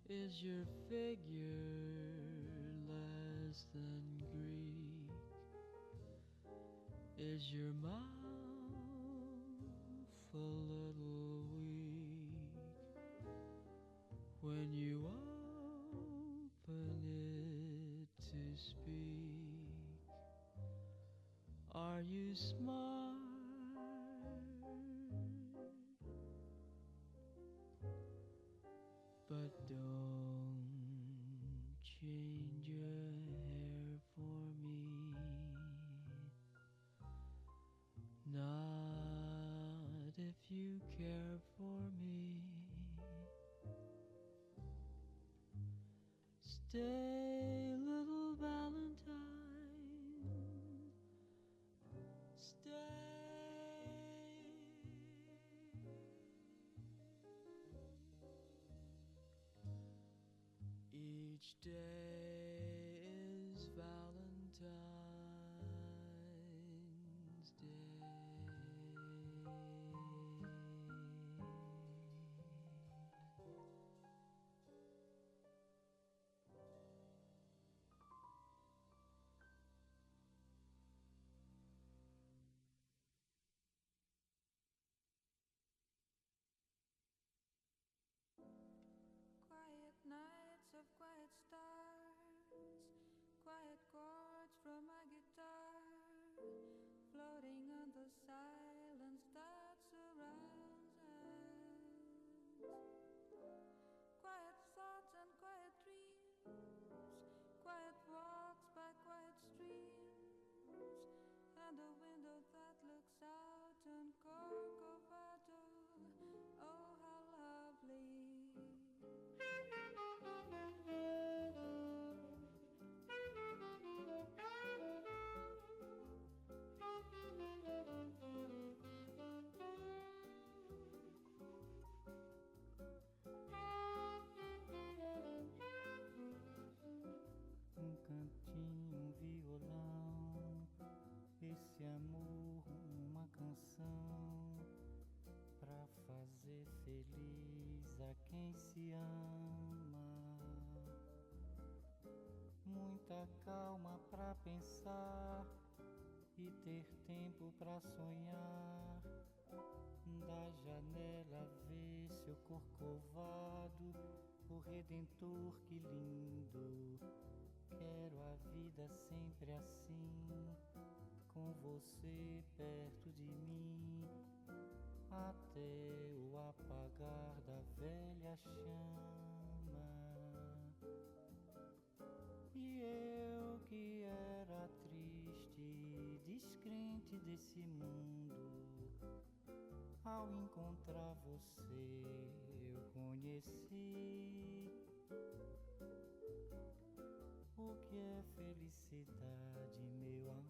Is your figure less than Greek? Is your mouth a little weak when you open it to speak? Are you smart? But don't change your hair for me, not if you care for me. Stay, little Valentine, stay. Each day is Valentine's Day. Quiet nights of quiet stars, quiet chords from my guitar, floating on the silence that surrounds us. Quiet thoughts and quiet dreams, quiet walks by quiet streams, and a window that looks out on Corcovado. Oh, how lovely. Cantinho, um violão, esse amor, uma canção pra fazer feliz a quem se ama. Muita calma pra pensar e ter tempo pra sonhar. Da janela ver seu corcovado, o Redentor, que lindo. Quero a vida sempre assim, com você perto de mim, até o apagar da velha chama. E eu que era triste, descrente desse mundo, ao encontrar você eu conheci o que é felicidade, meu amor.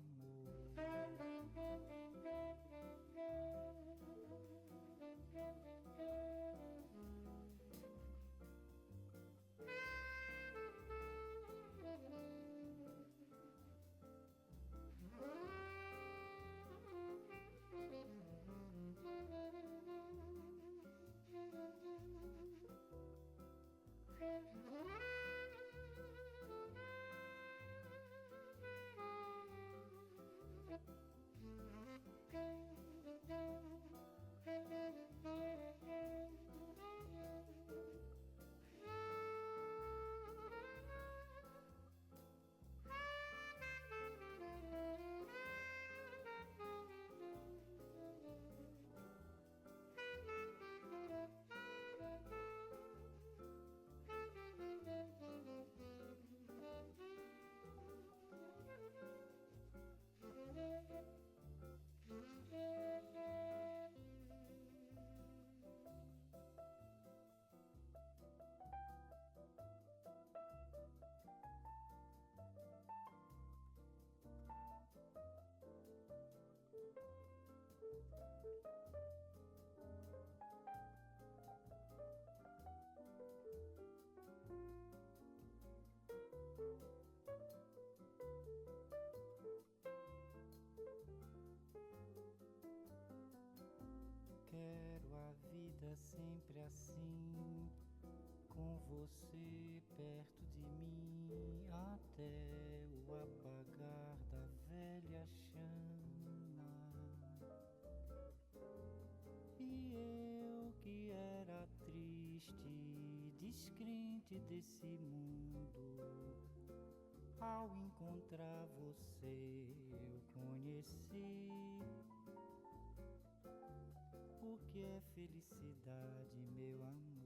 Quero a vida sempre assim, com você perto de mim até o apagar da velha chama. E eu que era triste, descrente desse mundo, ao encontrar você eu conheci o que é felicidade, meu amor.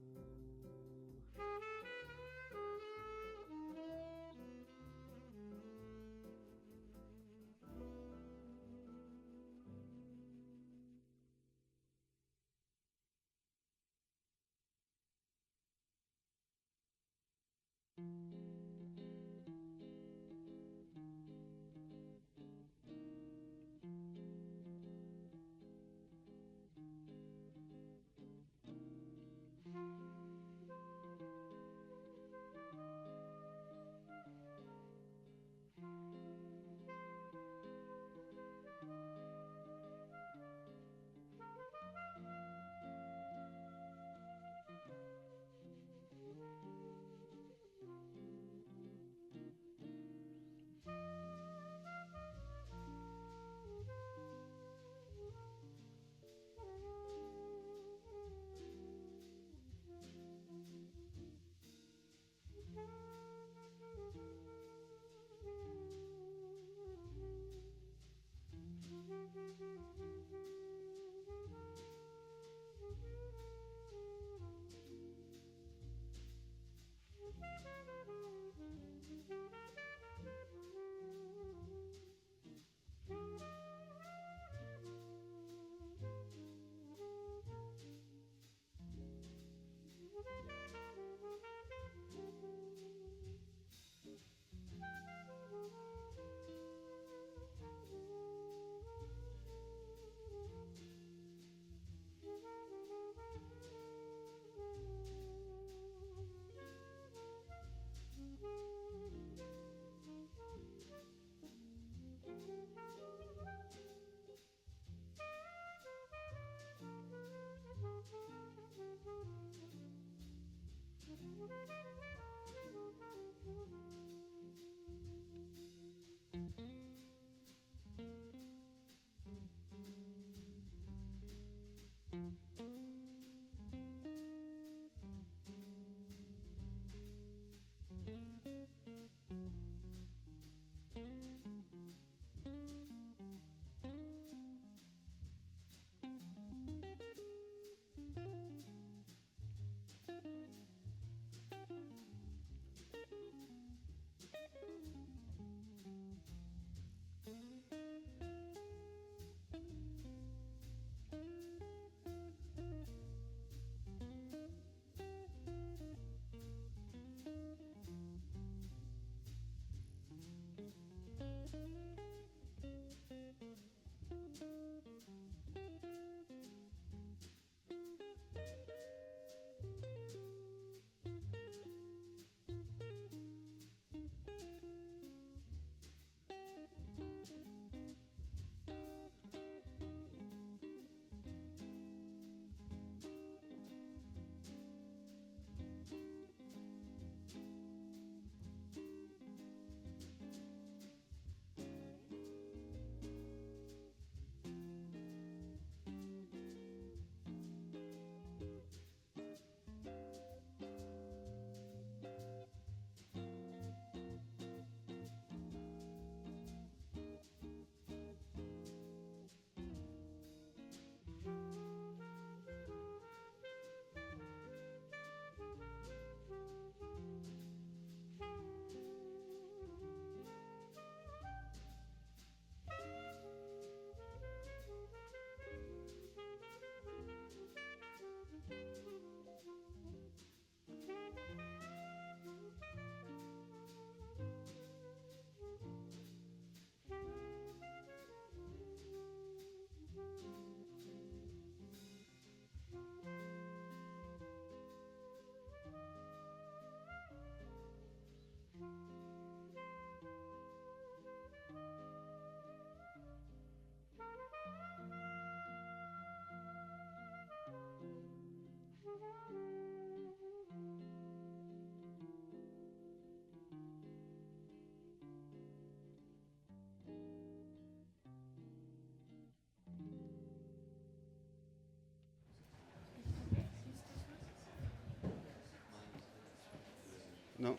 No.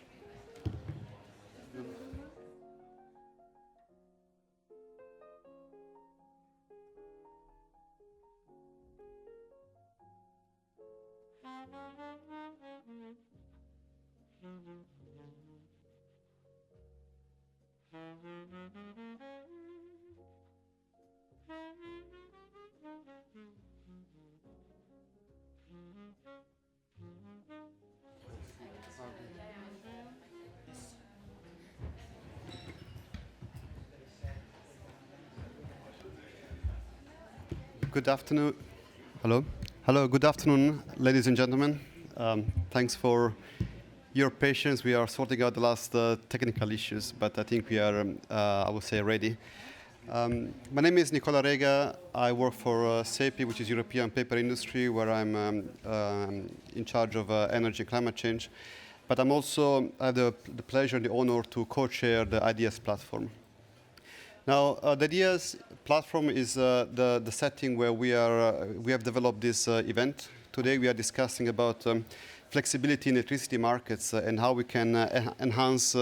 Good afternoon. Hello. Hello. Good afternoon, ladies and gentlemen. Thanks for your patience. We are sorting out the last technical issues, but I think we are, I would say, ready. My name is Nicola Rega. I work for CEPI, which is European Paper Industry, where I'm in charge of energy and climate change. But I'm also I have the pleasure and the honor to co-chair the IDEAS platform. Now, the IDEAS platform is the setting where we have developed this event. Today, we are discussing about flexibility in electricity markets and how we can enhance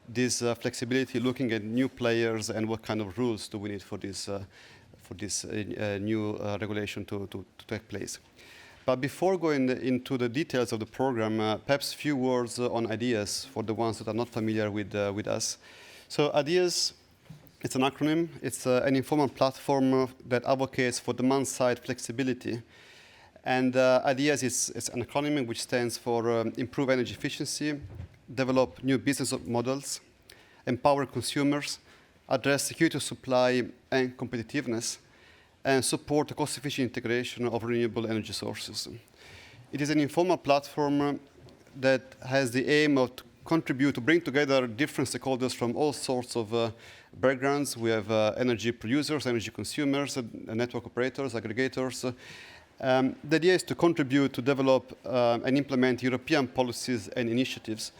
this flexibility, looking at new players and what kind of rules do we need for this new regulation to take place. But before going into the details of the program, perhaps a few words on IDEAS for the ones that are not familiar with us. So IDEAS, it's an acronym. It's an informal platform that advocates for demand-side flexibility. And IDEAS is an acronym which stands for Improve Energy Efficiency, Develop New Business Models, Empower Consumers, Address Security of Supply and Competitiveness, and support the cost-efficient integration of renewable energy sources. It is an informal platform that has the aim of contribute to bring together different stakeholders from all sorts of backgrounds. We have energy producers, energy consumers, network operators, aggregators. The idea is to contribute to develop and implement European policies and initiatives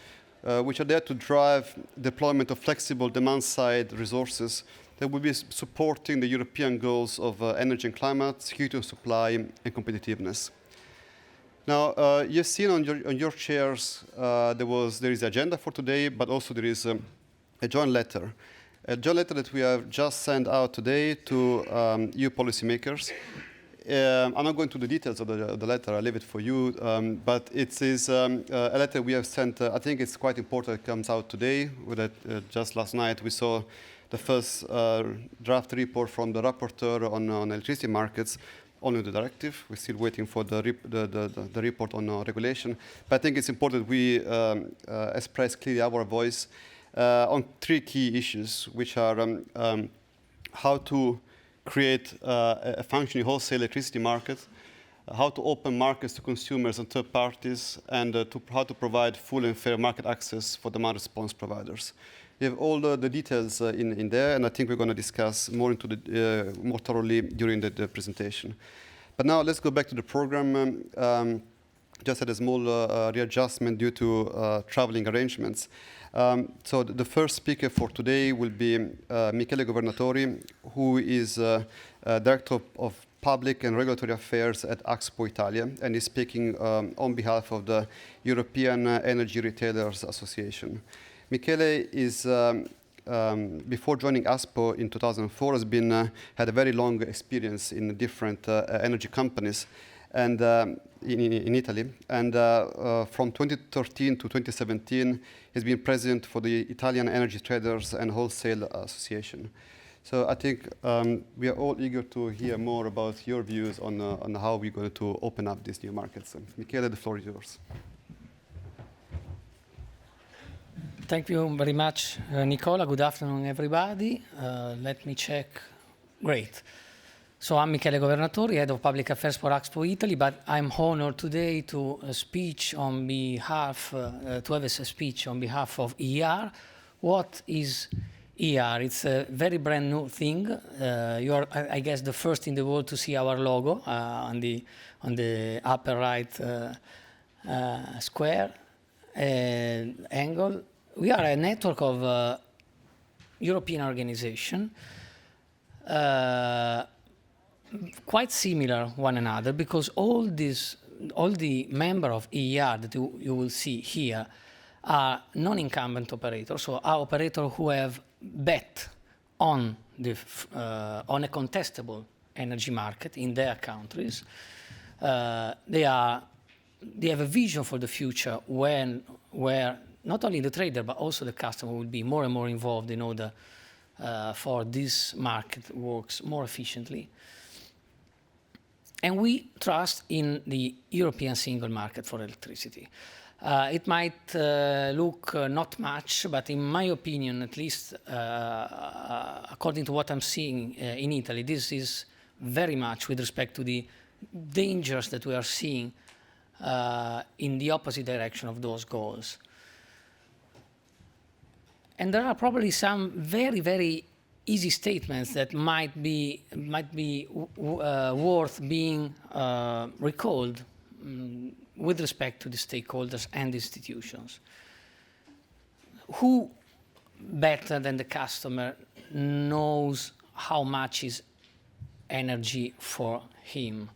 which are there to drive deployment of flexible demand-side resources that will be supporting the European goals of energy and climate, security of supply, and competitiveness. Now, you've seen on your chairs there is the agenda for today, but also there is a joint letter. A joint letter that we have just sent out today to EU policymakers. I'm not going to the details of the letter, I'll leave it for you, but it is a letter we have sent. I think it's quite important it comes out today. Just last night we saw the first draft report from the rapporteur on electricity markets, only the directive. We're still waiting for the report on regulation. But I think it's important we express clearly our voice on three key issues, which are how to create a functioning wholesale electricity market, how to open markets to consumers and third parties, and how to provide full and fair market access for demand response providers. We have all the details in there, and I think we're going to discuss more more thoroughly during the presentation. But now let's go back to the program. Just had a small readjustment due to traveling arrangements. So the first speaker for today will be Michele Governatori, who is Director of Public and Regulatory Affairs at Axpo Italia, and is speaking on behalf of the European Energy Retailers Association. Michele is, before joining Axpo in 2004, had a very long experience in different energy companies and in Italy. And from 2013 to 2017, he's been president for the Italian Energy Traders and Wholesale Association. So I think we are all eager to hear more about your views on how we're going to open up these new markets. Michele, the floor is yours. Thank you very much, Nicola. Good afternoon, everybody. Let me check. Great. So I'm Michele Governatori, Head of Public Affairs for Axpo Italy, but I'm honored today to speech on behalf, to have a speech on behalf of ER. What is ER? It's a very brand new thing. You are, I guess, the first in the world to see our logo on the upper right square angle. We are a network of European organizations, quite similar one another, because all the members of EER that you will see here are non-incumbent operators, so are operators who have bet on on a contestable energy market in their countries. They have a vision for the future where not only the trader but also the customer will be more and more involved in order for this market works more efficiently. And we trust in the European single market for electricity. It might look not much, but in my opinion, at least according to what I'm seeing in Italy, this is very much with respect to the dangers that we are seeing in the opposite direction of those goals. And there are probably some very, very easy statements that might be worth being recalled with respect to the stakeholders and institutions. Who better than the customer knows how much is energy for him?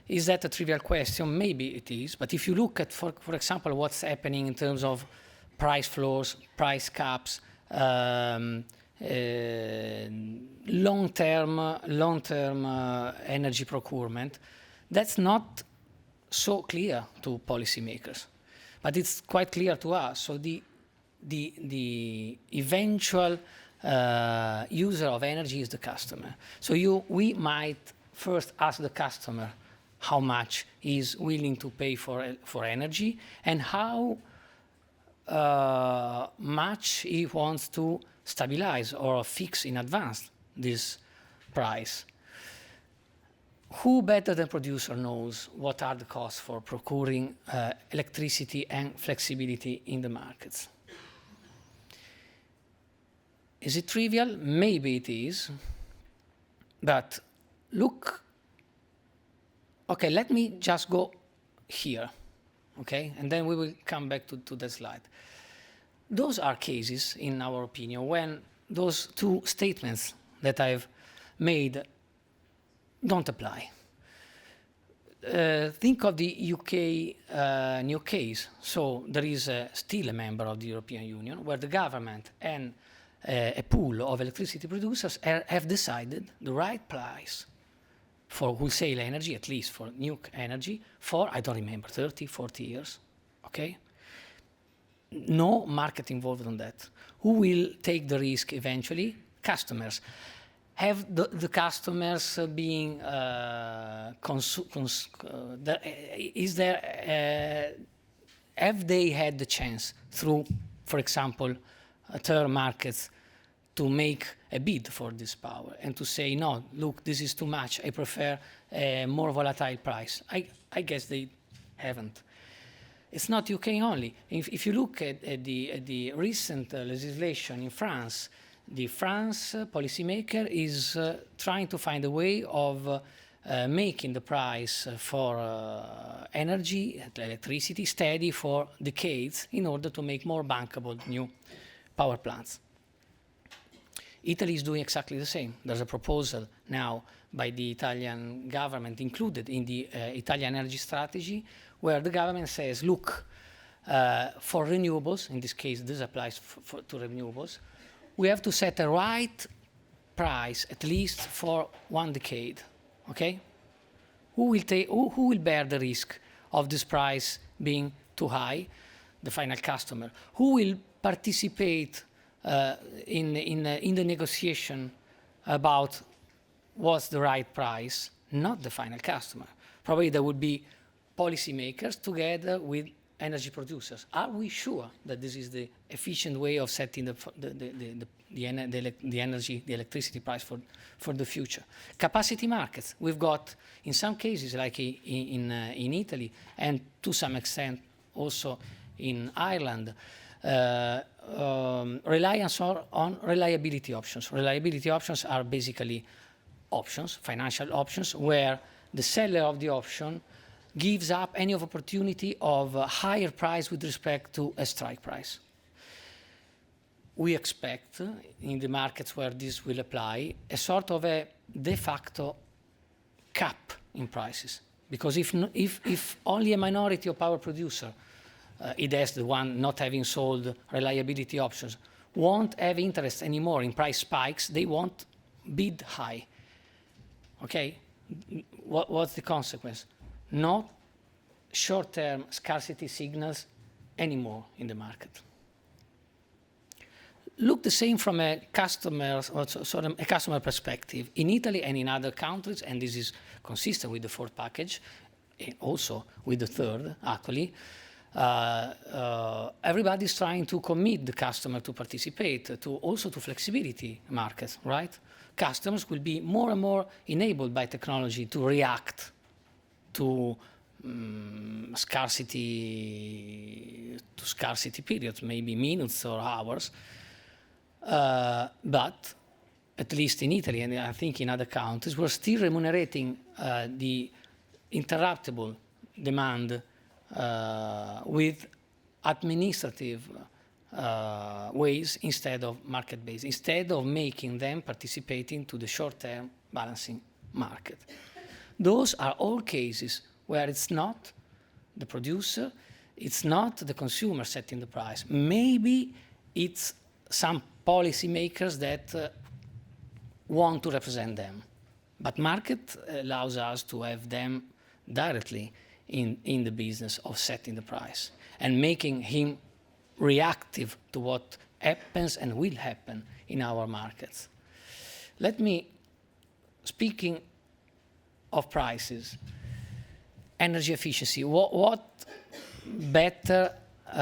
Is that a trivial question? Maybe it is, but if you look at, for example, what's happening in terms of price floors, price caps, long-term energy procurement, that's not so clear to policymakers, but it's quite clear to us. So the eventual user of energy is the customer. So we might first ask the customer how much he's willing to pay for energy and how much he wants to stabilize or fix in advance this price. Who better than producer knows what are the costs for procuring electricity and flexibility in the markets? Is it trivial? Maybe it is. But look, okay, let me just go here, okay? And then we will come back to the slide. Those are cases, in our opinion, when those two statements that I've made don't apply. Think of the UK new case. So there is still a member of the European Union where the government and a pool of electricity producers have decided the right price for wholesale energy, at least for nuke energy, for, I don't remember, 30, 40 years, okay? No market involved on that. Who will take the risk eventually? Customers. Have the customers being have they had the chance through, for example, term markets to make a bid for this power and to say, no, look, this is too much, I prefer a more volatile price? I guess they haven't. It's not UK only. If you look at the recent legislation in France, the France policymaker is trying to find a way of making the price for energy, electricity, steady for decades in order to make more bankable new power plants. Italy is doing exactly the same. There's a proposal now by the Italian government included in the Italian energy strategy where the government says, look, for renewables, in this case this applies to renewables, we have to set a right price at least for 1 decade, okay? Who will bear the risk of this price being too high? The final customer. Who will participate in the negotiation about what's the right price? Not the final customer. Probably there would be policymakers together with energy producers. Are we sure that this is the efficient way of setting the electricity price for the future? Capacity markets. We've got, in some cases, like in Italy, and to some extent also in Ireland, reliance on reliability options. Reliability options are basically options, financial options, where the seller of the option gives up any opportunity of a higher price with respect to a strike price. We expect, in the markets where this will apply, a sort of a de facto cap in prices. Because if only a minority of power producer IDES, the one not having sold reliability options, won't have interest anymore in price spikes, they won't bid high. Okay? What's the consequence? Not short-term scarcity signals anymore in the market. Look the same from a customer perspective. In Italy and in other countries, and this is consistent with the fourth package, and also with the third, actually, everybody's trying to commit the customer to participate, also to flexibility markets, right? Customers will be more and more enabled by technology to react to scarcity periods, maybe minutes or hours. But at least in Italy, and I think in other countries, we're still remunerating the interruptible demand with administrative ways instead of market-based, instead of making them participating to the short-term balancing market. Those are all cases where it's not the producer, it's not the consumer setting the price. Maybe it's some policymakers that want to represent them. But market allows us to have them directly in the business of setting the price and making him reactive to what happens and will happen in our markets. Let me, speaking of prices, energy efficiency, what better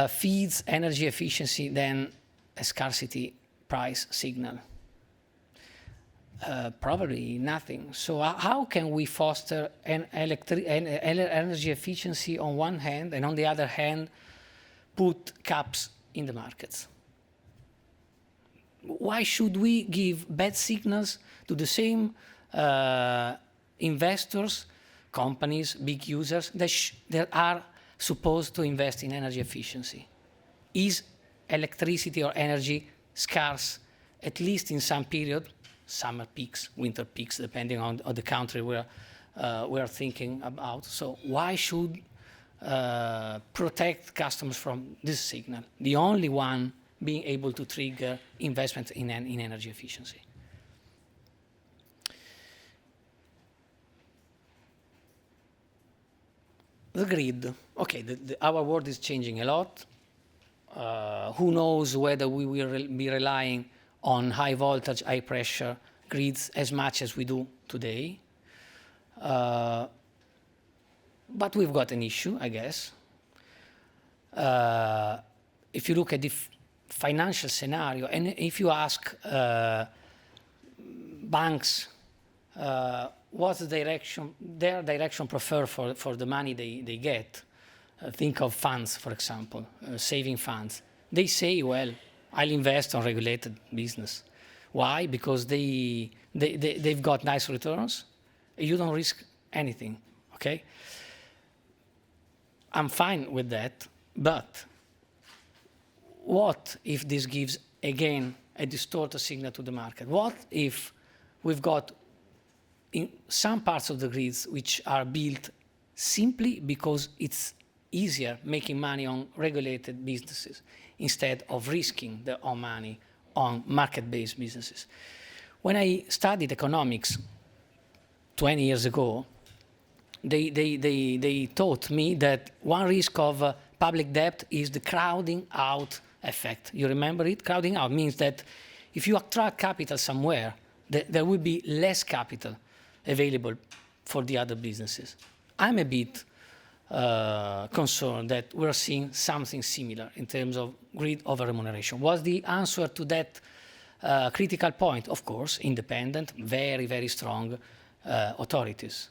feeds energy efficiency than a scarcity price signal? Probably nothing. So how can we foster energy efficiency on one hand, and on the other hand, put caps in the markets? Why should we give bad signals to the same investors, companies, big users that are supposed to invest in energy efficiency? Is electricity or energy scarce, at least in some period, summer peaks, winter peaks, depending on the country we are thinking about? So why should protect customers from this signal, the only one being able to trigger investment in energy efficiency? The grid. Okay, our world is changing a lot. Who knows whether we will be relying on high voltage, high pressure grids as much as we do today. But we've got an issue, I guess. If you look at the financial scenario, and if you ask banks what's their direction preferred for the money they get, think of funds, for example, saving funds. They say, well, I'll invest on regulated business. Why? Because they've got nice returns. You don't risk anything, okay? I'm fine with that, but what if this gives, again, a distorted signal to the market? What if we've got in some parts of the grids which are built simply because it's easier making money on regulated businesses instead of risking their own money on market-based businesses? When I studied economics 20 years ago, they taught me that one risk of public debt is the crowding out effect. You remember it? Crowding out means that if you attract capital somewhere, there will be less capital available for the other businesses. I'm a bit concerned that we're seeing something similar in terms of grid over remuneration. What's the answer to that critical point? Of course, independent, very, very strong authorities.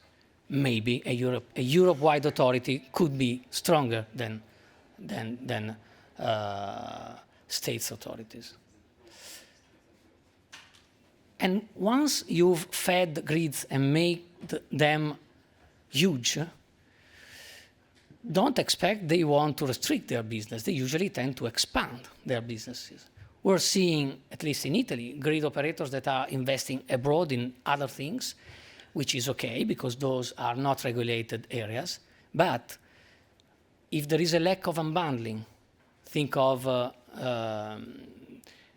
Maybe a Europe-wide authority could be stronger than states' authorities. And once you've fed grids and made them huge, don't expect they want to restrict their business. They usually tend to expand their businesses. We're seeing, at least in Italy, grid operators that are investing abroad in other things, which is okay because those are not regulated areas. But if there is a lack of unbundling, think of brand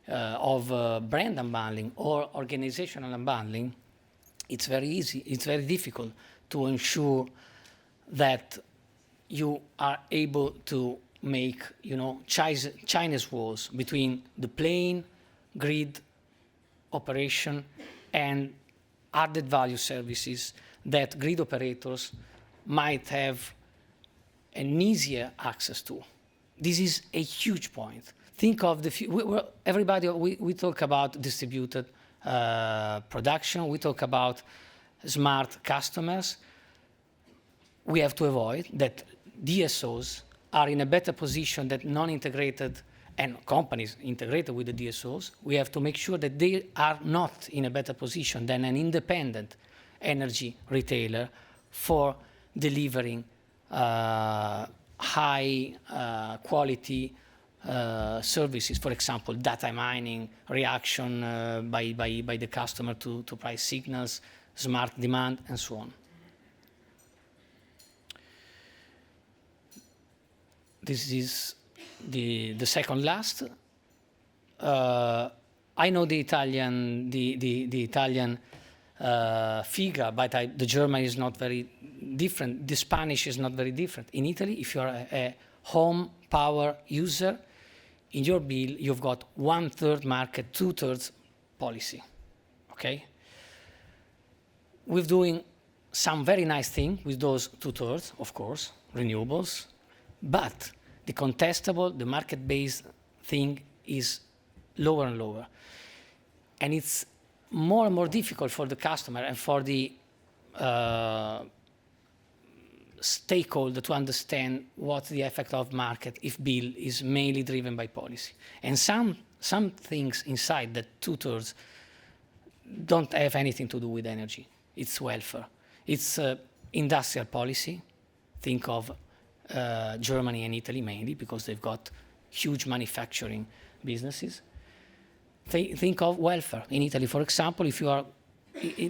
unbundling or organizational unbundling, it's very easy, it's very difficult to ensure that you are able to make, Chinese walls between the plain grid operation and added value services that grid operators might have an easier access to. This is a huge point. Think of we talk about distributed production, we talk about smart customers. We have to avoid that DSOs are in a better position than non-integrated and companies integrated with the DSOs. We have to make sure that they are not in a better position than an independent energy retailer for delivering high quality services, for example, data mining, reaction by the customer to price signals, smart demand, and so on. This is the second last. I know the Italian figure, but the German is not very different. The Spanish is not very different. In Italy, if you're a home power user, in your bill, you've got 1/3 market, 2/3 policy, okay? We're doing some very nice thing with those 2/3, of course, renewables, but the contestable, the market-based thing is lower and lower. And it's more and more difficult for the customer and for the stakeholder to understand what's the effect of market if bill is mainly driven by policy. And some things inside that 2/3 don't have anything to do with energy. It's welfare. It's industrial policy. Think of Germany and Italy mainly because they've got huge manufacturing businesses. Think of welfare. In Italy, for example, if you are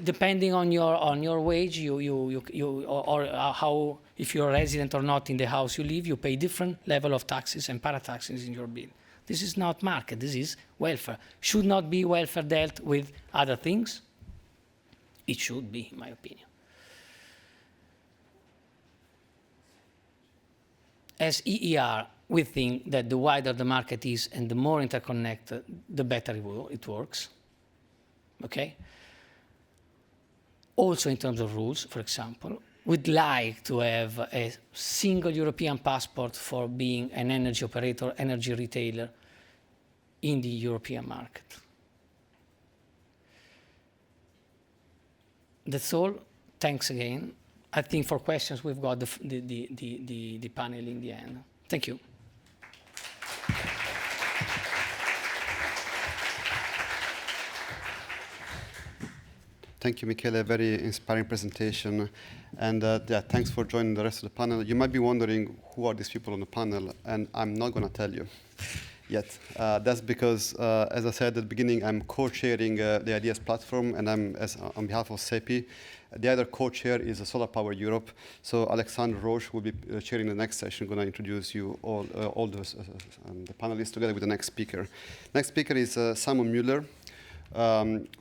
depending on your wage, or how if you're a resident or not in the house you live, you pay different level of taxes and parataxes in your bill. This is not market. This is welfare. Should not be welfare dealt with other things? It should be, in my opinion. As EER, we think that the wider the market is and the more interconnected, the better it works. Okay? Also in terms of rules, for example, we'd like to have a single European passport for being an energy operator, energy retailer in the European market. That's all. Thanks again. I think for questions, we've got the panel in the end. Thank you. Thank you, Michele. A very inspiring presentation. And thanks for joining the rest of the panel. You might be wondering who are these people on the panel, and I'm not going to tell you yet. That's because, as I said at the beginning, I'm co-chairing the Ideas platform, and I'm on behalf of CEPI. The other co-chair is Solar Power Europe. So Alexandre Roche will be chairing the next session. Going to introduce you all the panelists together with the next speaker. Next speaker is Simon Müller,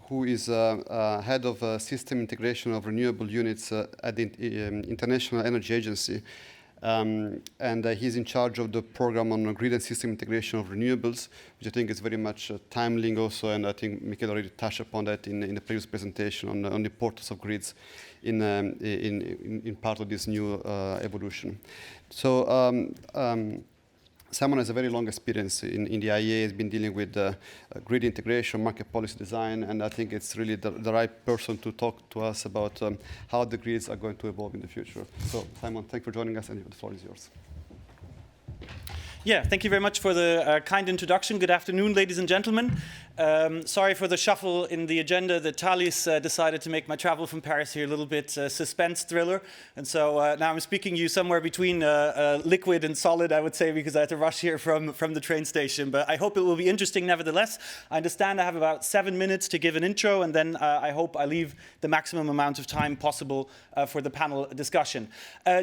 who is head of system integration of renewable units at the International Energy Agency. And he's in charge of the program on grid and system integration of renewables, which I think is very much timely also, and I think Michele already touched upon that in the previous presentation on the importance of grids in part of this new evolution. So Simon has a very long experience in the IEA. He's been dealing with grid integration, market policy design, and I think it's really the right person to talk to us about how the grids are going to evolve in the future. So Simon, thank you for joining us, and the floor is yours. Yeah, thank you very much for the kind introduction. Good afternoon, ladies and gentlemen. Sorry for the shuffle in the agenda. The Thalys decided to make my travel from Paris here a little bit suspense thriller. And so now I'm speaking to you somewhere between liquid and solid, I would say, because I had to rush here from the train station. But I hope it will be interesting nevertheless. I understand I have about 7 minutes to give an intro, and then I hope I leave the maximum amount of time possible for the panel discussion.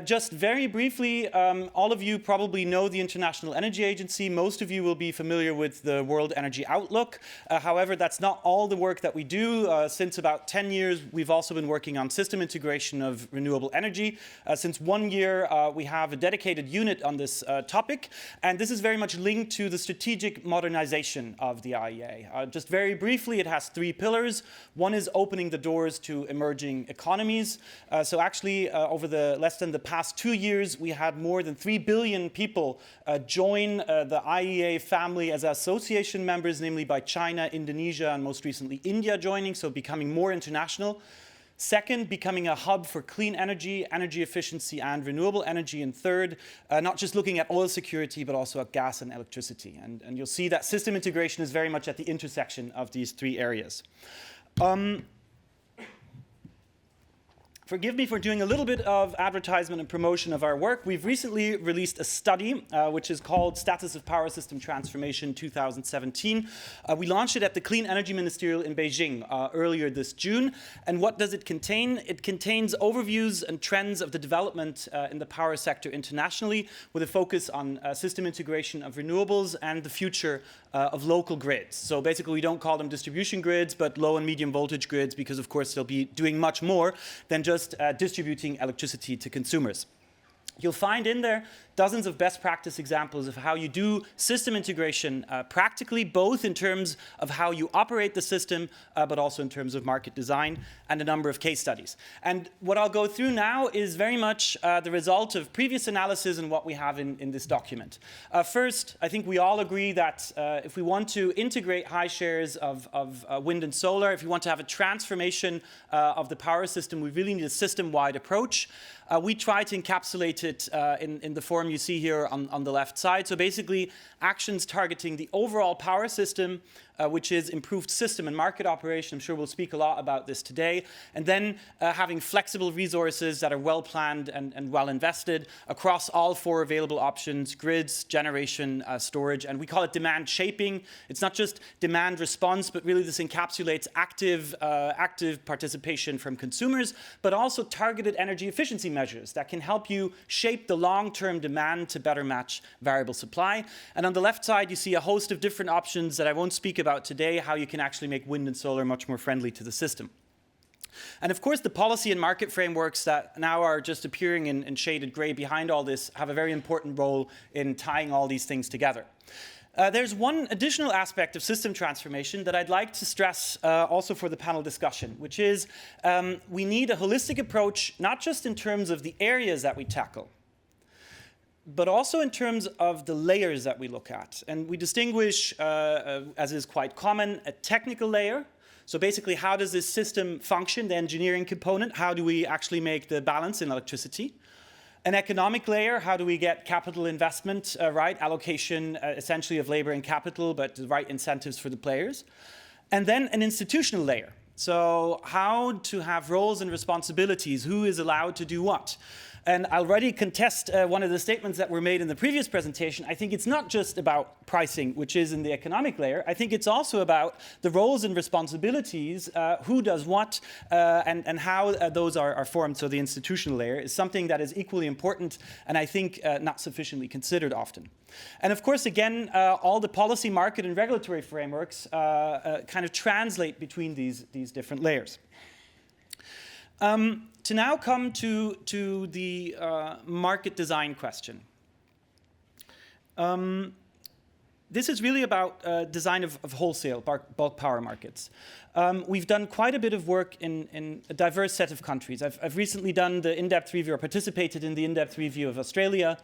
Just very briefly, all of you probably know the International Energy Agency. Most of you will be familiar with the World Energy Outlook. However, that's not all the work that we do. Since about 10 years, we've also been working on system integration of renewable energy. Since 1 year, we have a dedicated unit on this topic. And this is very much linked to the strategic modernization of the IEA. Just very briefly, it has 3 pillars. One is opening the doors to emerging economies. So actually, over less than the past 2 years, we had more than 3 billion people join the IEA family as association members, namely by China, Indonesia, and most recently India joining, so becoming more international. Second, becoming a hub for clean energy, energy efficiency, and renewable energy. And third, not just looking at oil security, but also at gas and electricity. And you'll see that system integration is very much at the intersection of these 3 areas. Forgive me for doing a little bit of advertisement and promotion of our work. We've recently released a study which is called Status of Power System Transformation 2017. We launched it at the Clean Energy Ministerial in Beijing earlier this June. And what does it contain? It contains overviews and trends of the development in the power sector internationally, with a focus on system integration of renewables and the future of local grids. So basically, we don't call them distribution grids, but low and medium voltage grids, because of course they'll be doing much more than just distributing electricity to consumers. You'll find in there dozens of best practice examples of how you do system integration practically, both in terms of how you operate the system, but also in terms of market design, and a number of case studies. And what I'll go through now is very much the result of previous analysis and what we have in this document. First, I think we all agree that if we want to integrate high shares of wind and solar, if we want to have a transformation of the power system, we really need a system-wide approach. We try to encapsulate it in the form you see here on the left side. So basically, actions targeting the overall power system, which is improved system and market operation. I'm sure we'll speak a lot about this today. And then having flexible resources that are well planned and well invested across all 4 available options: grids, generation, storage. And we call it demand shaping. It's not just demand response, but really this encapsulates active participation from consumers, but also targeted energy efficiency measures that can help you shape the long-term demand to better match variable supply. And on the left side, you see a host of different options that I won't speak about today, how you can actually make wind and solar much more friendly to the system. And of course, the policy and market frameworks that now are just appearing in shaded gray behind all this have a very important role in tying all these things together. There's one additional aspect of system transformation that I'd like to stress also for the panel discussion, which is we need a holistic approach, not just in terms of the areas that we tackle, but also in terms of the layers that we look at. And we distinguish, as is quite common, a technical layer. So basically, how does this system function, the engineering component? How do we actually make the balance in electricity? An economic layer, how do we get capital investment right, allocation essentially of labor and capital, but the right incentives for the players. And then an institutional layer. So how to have roles and responsibilities, who is allowed to do what. And I'll already contest one of the statements that were made in the previous presentation. I think it's not just about pricing, which is in the economic layer. I think it's also about the roles and responsibilities, who does what, and how those are formed. So the institutional layer is something that is equally important, and I think not sufficiently considered often. And of course, again, all the policy, market, and regulatory frameworks kind of translate between these different layers. To now come to the market design question. This is really about design of wholesale bulk power markets. We've done quite a bit of work in a diverse set of countries. I've recently done the in-depth review, or participated in the in-depth review of Australia.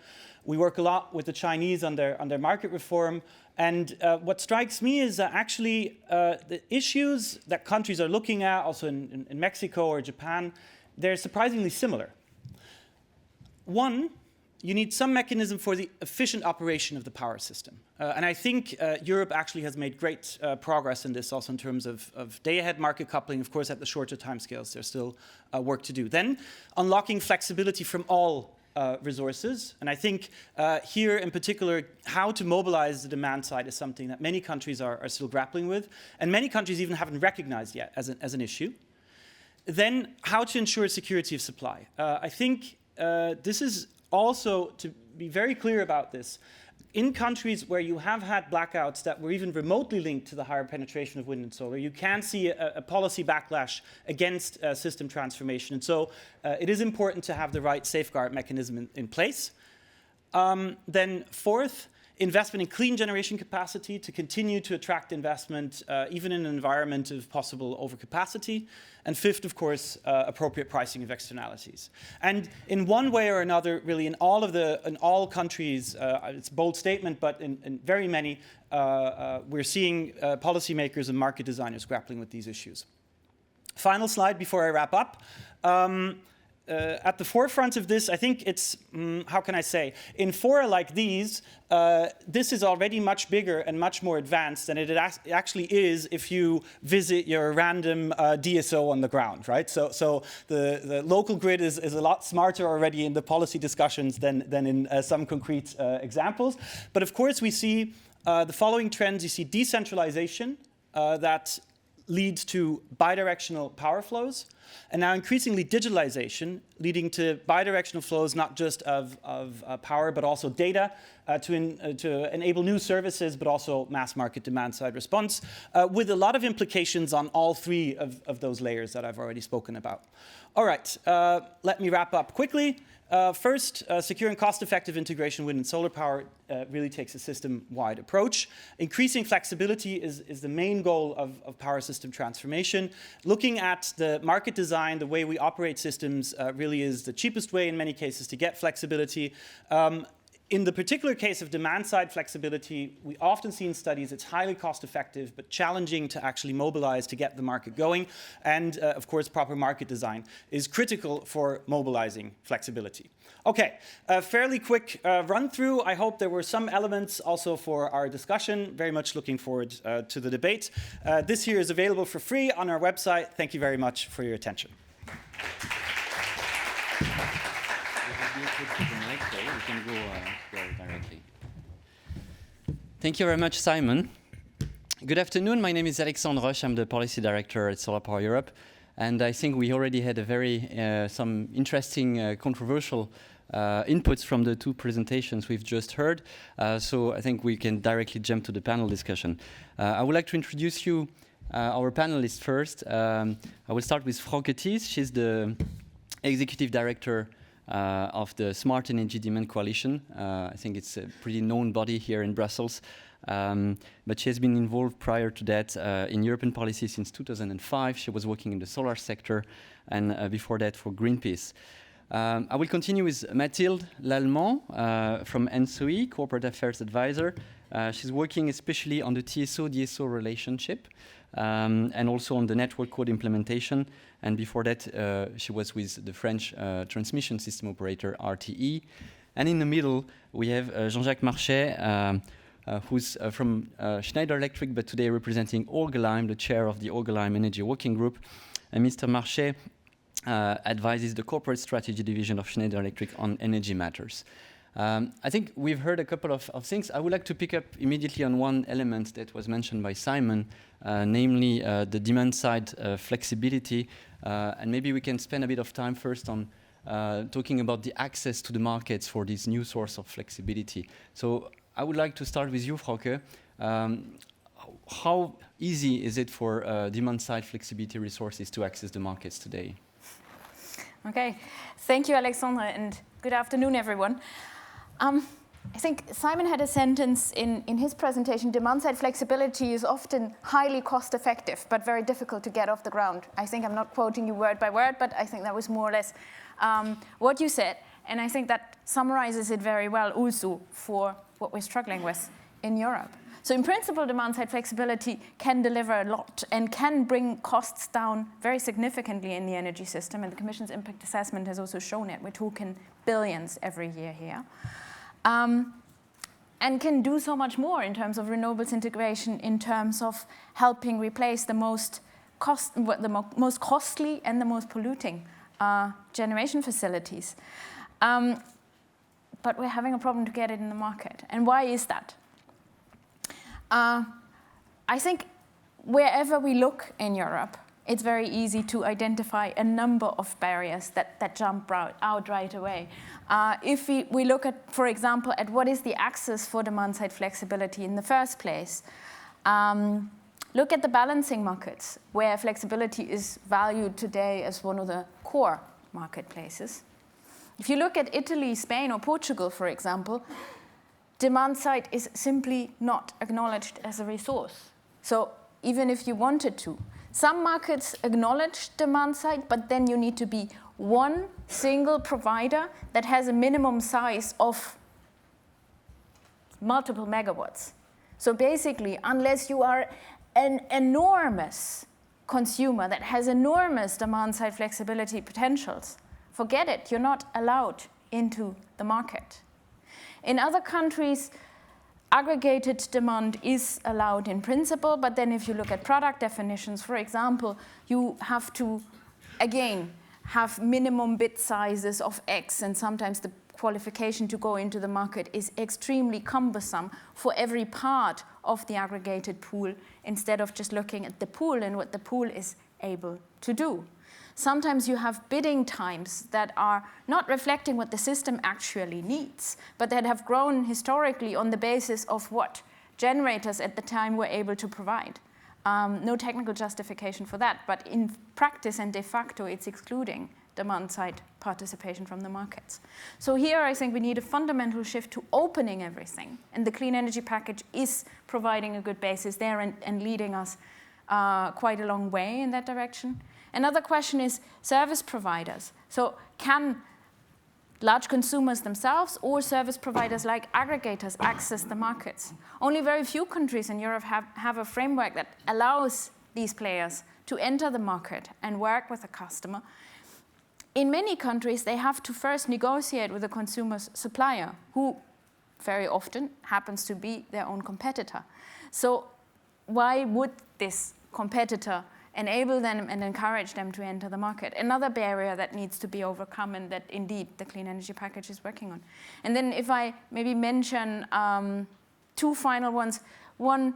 We work a lot with the Chinese on their market reform. And what strikes me is that actually the issues that countries are looking at, also in Mexico or Japan, they're surprisingly similar. One, you need some mechanism for the efficient operation of the power system. And I think Europe actually has made great progress in this also in terms of day-ahead market coupling. Of course, at the shorter timescales, there's still work to do. Then unlocking flexibility from all resources. And I think here in particular, how to mobilize the demand side is something that many countries are still grappling with. And many countries even haven't recognized yet as an issue. Then how to ensure security of supply. I think this is also, to be very clear about this, in countries where you have had blackouts that were even remotely linked to the higher penetration of wind and solar, you can see a policy backlash against system transformation. And so it is important to have the right safeguard mechanism in place. Then fourth, investment in clean generation capacity to continue to attract investment, even in an environment of possible overcapacity. And fifth, of course, appropriate pricing of externalities. And in one way or another, really, in all countries, it's a bold statement, but in very many, we're seeing policymakers and market designers grappling with these issues. Final slide before I wrap up. At the forefront of this, I think it's, how can I say, in fora like these, this is already much bigger and much more advanced than it actually is if you visit your random DSO on the ground, right? So the local grid is a lot smarter already in the policy discussions than in some concrete examples. But of course, we see the following trends. You see decentralization that leads to bidirectional power flows, and now increasingly digitalization, leading to bidirectional flows not just of power, but also data to enable new services, but also mass market demand-side response, with a lot of implications on all three of those layers that I've already spoken about. All right, let me wrap up quickly. First, secure and cost-effective integration of wind and solar power really takes a system-wide approach. Increasing flexibility is the main goal of power system transformation. Looking at the market design, the way we operate systems really is the cheapest way in many cases to get flexibility. In the particular case of demand-side flexibility, we often see in studies it's highly cost-effective but challenging to actually mobilize to get the market going. And, of course, proper market design is critical for mobilizing flexibility. Okay, a fairly quick run-through. I hope there were some elements also for our discussion. Very much looking forward to the debate. This here is available for free on our website. Thank you very much for your attention. Thank you very much, Simon. Good afternoon. My name is Alexandre Roche. I'm the Policy Director at Solar Power Europe. And I think we already had some interesting, controversial inputs from the two presentations we've just heard. So I think we can directly jump to the panel discussion. I would like to introduce you our panelists first. I will start with Frauke Thies. She's the Executive Director of the Smart Energy Demand Coalition. I think it's a pretty known body here in Brussels. But she has been involved prior to that in European policy since 2005. She was working in the solar sector and before that for Greenpeace. I will continue with Mathilde Lallemand from ENSOE, Corporate Affairs Advisor. She's working especially on the TSO-DSO relationship and also on the network code implementation. And before that, she was with the French transmission system operator, RTE. And in the middle, we have Jean-Jacques Marchais, who's from Schneider Electric, but today representing Orgelheim, the chair of the Orgelheim Energy Working Group. And Mr. Marchais advises the corporate strategy division of Schneider Electric on energy matters. I think we've heard a couple of things. I would like to pick up immediately on one element that was mentioned by Simon, namely the demand side flexibility. And maybe we can spend a bit of time first on talking about the access to the markets for this new source of flexibility. So I would like to start with you, Frauke. How easy is it for demand side flexibility resources to access the markets today? Okay, thank you, Alexandre, and good afternoon, everyone. I think Simon had a sentence in his presentation: demand-side flexibility is often highly cost-effective, but very difficult to get off the ground. I think I'm not quoting you word by word, but I think that was more or less what you said. And I think that summarizes it very well also for what we're struggling with in Europe. So in principle, demand-side flexibility can deliver a lot and can bring costs down very significantly in the energy system. And the Commission's impact assessment has also shown it. We're talking billions every year here. And can do so much more in terms of renewables integration, in terms of helping replace the most costly and the most polluting generation facilities. But we're having a problem to get it in the market. And why is that? I think wherever we look in Europe, it's very easy to identify a number of barriers that jump out right away. If we look at, for example, at what is the access for demand-side flexibility in the first place, look at the balancing markets, where flexibility is valued today as one of the core marketplaces. If you look at Italy, Spain, or Portugal, for example, demand side is simply not acknowledged as a resource. So even if you wanted to, some markets acknowledge demand side, but then you need to be one single provider that has a minimum size of multiple megawatts. So basically, unless you are an enormous consumer that has enormous demand-side flexibility potentials, forget it, you're not allowed into the market. In other countries, aggregated demand is allowed in principle, but then if you look at product definitions, for example, you have to, again, have minimum bit sizes of X, and sometimes the qualification to go into the market is extremely cumbersome for every part of the aggregated pool, instead of just looking at the pool and what the pool is able to do. Sometimes you have bidding times that are not reflecting what the system actually needs, but that have grown historically on the basis of what generators at the time were able to provide. No technical justification for that, but in practice and de facto, it's excluding demand-side participation from the markets. So here I think we need a fundamental shift to opening everything, and the clean energy package is providing a good basis there and leading us quite a long way in that direction. Another question is service providers. So can large consumers themselves or service providers like aggregators access the markets? Only very few countries in Europe have a framework that allows these players to enter the market and work with the customer. In many countries, they have to first negotiate with the consumer's supplier, who very often happens to be their own competitor. So why would this competitor enable them and encourage them to enter the market? Another barrier that needs to be overcome, and that indeed the clean energy package is working on. And then if I maybe mention two final ones. One,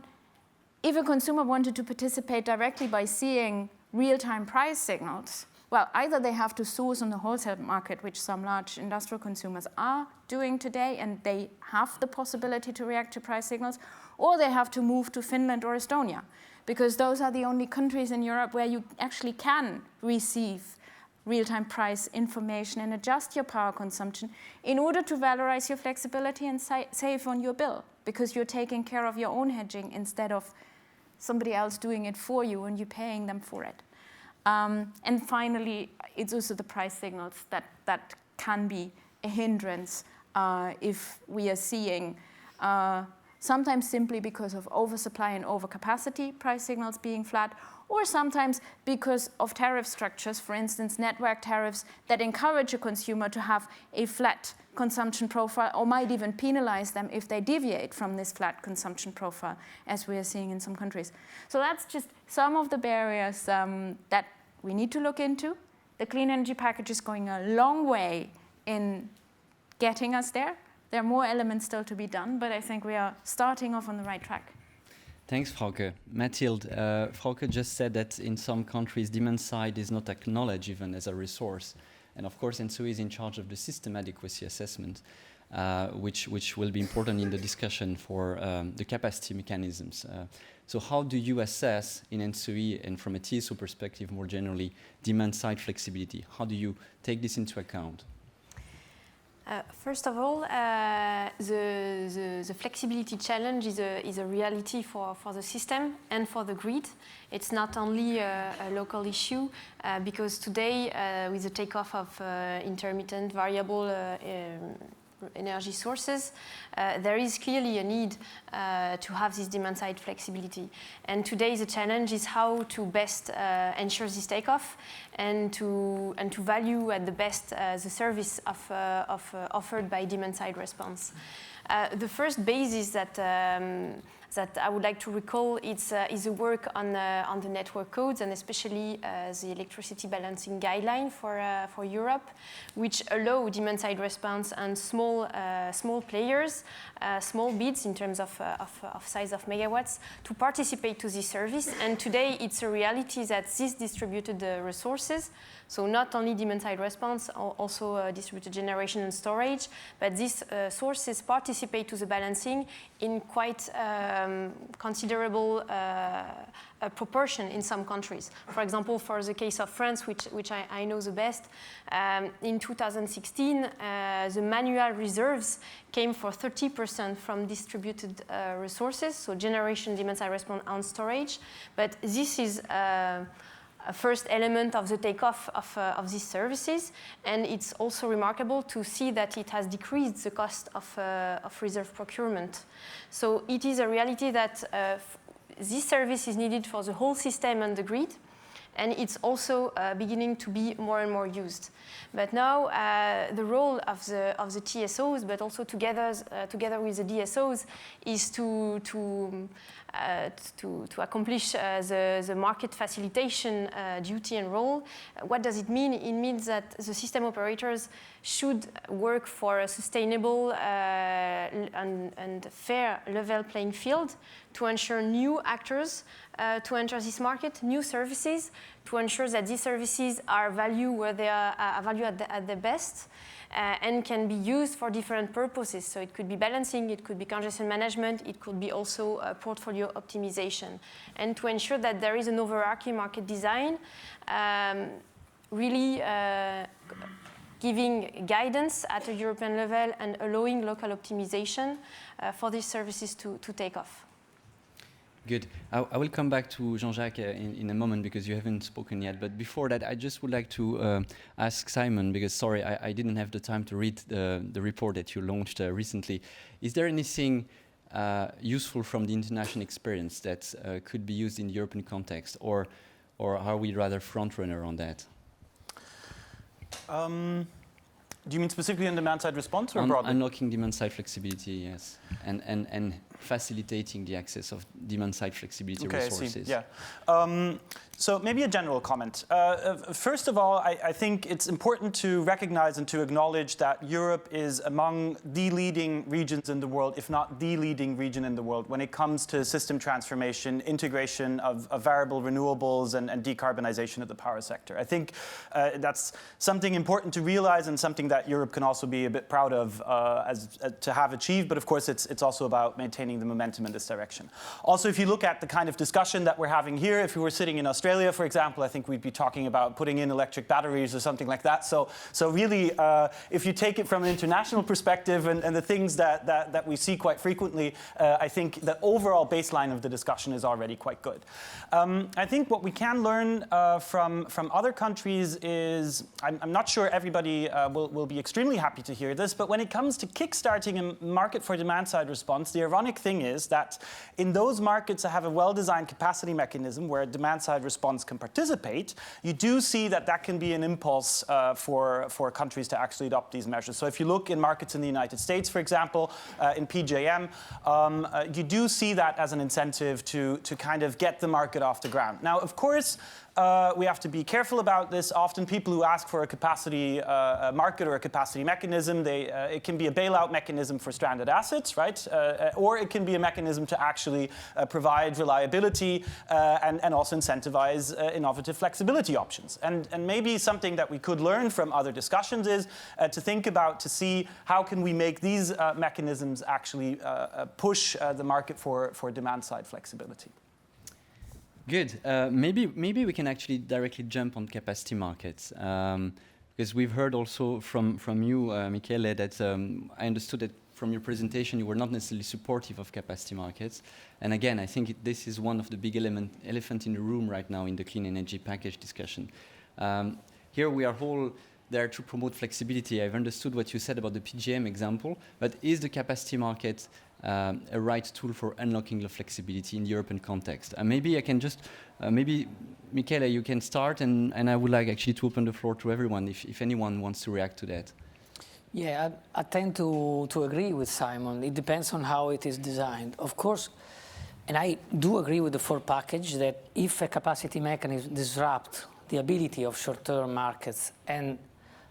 if a consumer wanted to participate directly by seeing real-time price signals, well, either they have to source on the wholesale market, which some large industrial consumers are doing today, and they have the possibility to react to price signals, or they have to move to Finland or Estonia, because those are the only countries in Europe where you actually can receive real-time price information and adjust your power consumption in order to valorize your flexibility and save on your bill, because you're taking care of your own hedging instead of somebody else doing it for you and you paying them for it. And finally, it's also the price signals that can be a hindrance if we are seeing sometimes simply because of oversupply and overcapacity price signals being flat, or sometimes because of tariff structures, for instance, network tariffs that encourage a consumer to have a flat consumption profile, or might even penalize them if they deviate from this flat consumption profile, as we are seeing in some countries. So that's just some of the barriers that we need to look into. The clean energy package is going a long way in getting us there. There are more elements still to be done, but I think we are starting off on the right track. Thanks, Frauke. Mathilde, Frauke just said that in some countries, demand side is not acknowledged even as a resource. And of course, ENTSO-E is in charge of the system adequacy assessment, which will be important in the discussion for the capacity mechanisms. So how do you assess in ENTSO-E, and from a TSO perspective more generally, demand side flexibility? How do you take this into account? First of all, the flexibility challenge is a reality for the system and for the grid. It's not only a local issue, because today, with the takeoff of intermittent variable energy sources, there is clearly a need to have this demand-side flexibility. And today the challenge is how to best ensure this takeoff and to value at the best the service offered by demand-side response. The first basis that I would like to recall is the work on the network codes, and especially the electricity balancing guideline for Europe, which allow demand-side response and small players, small bids in terms of size of megawatts, to participate to this service. And today it's a reality that these distributed resources, so not only demand-side response, also distributed generation and storage, but these sources participate to the balancing in quite considerable proportion in some countries. For example, for the case of France, which I know the best, in 2016, the manual reserves came for 30% from distributed resources, so generation, demand-side response, and storage. But this is a first element of the takeoff of these services, and it's also remarkable to see that it has decreased the cost of reserve procurement. So it is a reality that this service is needed for the whole system and the grid, and it's also beginning to be more and more used. But now the role of the TSOs, but also together with the DSOs, is to accomplish the market facilitation duty and role. What does it mean? It means that the system operators should work for a sustainable and fair level playing field to ensure new actors to enter this market, new services, to ensure that these services are valued where they are valued at the best, and can be used for different purposes. So it could be balancing, it could be congestion management, it could be also portfolio optimization. And to ensure that there is an overarching market design, really giving guidance at a European level and allowing local optimization for these services to take off. Good. I will come back to Jean-Jacques in a moment because you haven't spoken yet. But before that, I just would like to ask Simon, because sorry, I didn't have the time to read the report that you launched recently. Is there anything useful from the international experience that could be used in the European context, or are we rather front runner on that? Do you mean specifically in demand-side response or broadly? Unlocking demand-side flexibility, yes, and facilitating the access of demand-side flexibility resources. I see. Yeah. So maybe a general comment. First of all, I think it's important to recognize and to acknowledge that Europe is among the leading regions in the world, if not the leading region in the world, when it comes to system transformation, integration of variable renewables, and decarbonization of the power sector. I think that's something important to realize, and something that Europe can also be a bit proud of to have achieved. But of course, it's also about maintaining the momentum in this direction. Also, if you look at the kind of discussion that we're having here, if we were sitting in Australia, for example, I think we'd be talking about putting in electric batteries or something like that. So really, if you take it from an international perspective and the things that we see quite frequently, I think the overall baseline of the discussion is already quite good. I think what we can learn from other countries is, I'm not sure everybody will be extremely happy to hear this, but when it comes to kickstarting a market for demand-side response, the ironic thing is that in those markets that have a well-designed capacity mechanism where demand-side response can participate, you do see that can be an impulse for countries to actually adopt these measures. So if you look in markets in the United States, for example, in PJM, you do see that as an incentive to kind of get the market off the ground. Now, of course, we have to be careful about this. Often people who ask for a capacity market or a capacity mechanism, it can be a bailout mechanism for stranded assets, right? Or it can be a mechanism to actually provide reliability and also incentivize innovative flexibility options. And maybe something that we could learn from other discussions is to think about, to see how can we make these mechanisms actually push the market for demand-side flexibility. Good. Maybe we can actually directly jump on capacity markets, because we've heard also from you, Michele, that I understood that from your presentation you were not necessarily supportive of capacity markets. And again, I think this is one of the big elephant in the room right now in the clean energy package discussion. Here we are all there to promote flexibility. I've understood what you said about the PJM example, but is the capacity market a right tool for unlocking the flexibility in the European context? And maybe I can just, maybe Michele, you can start, and I would like actually to open the floor to everyone if anyone wants to react to that. Yeah, I tend to agree with Simon. It depends on how it is designed. Of course, and I do agree with the full package that if a capacity mechanism disrupts the ability of short-term markets and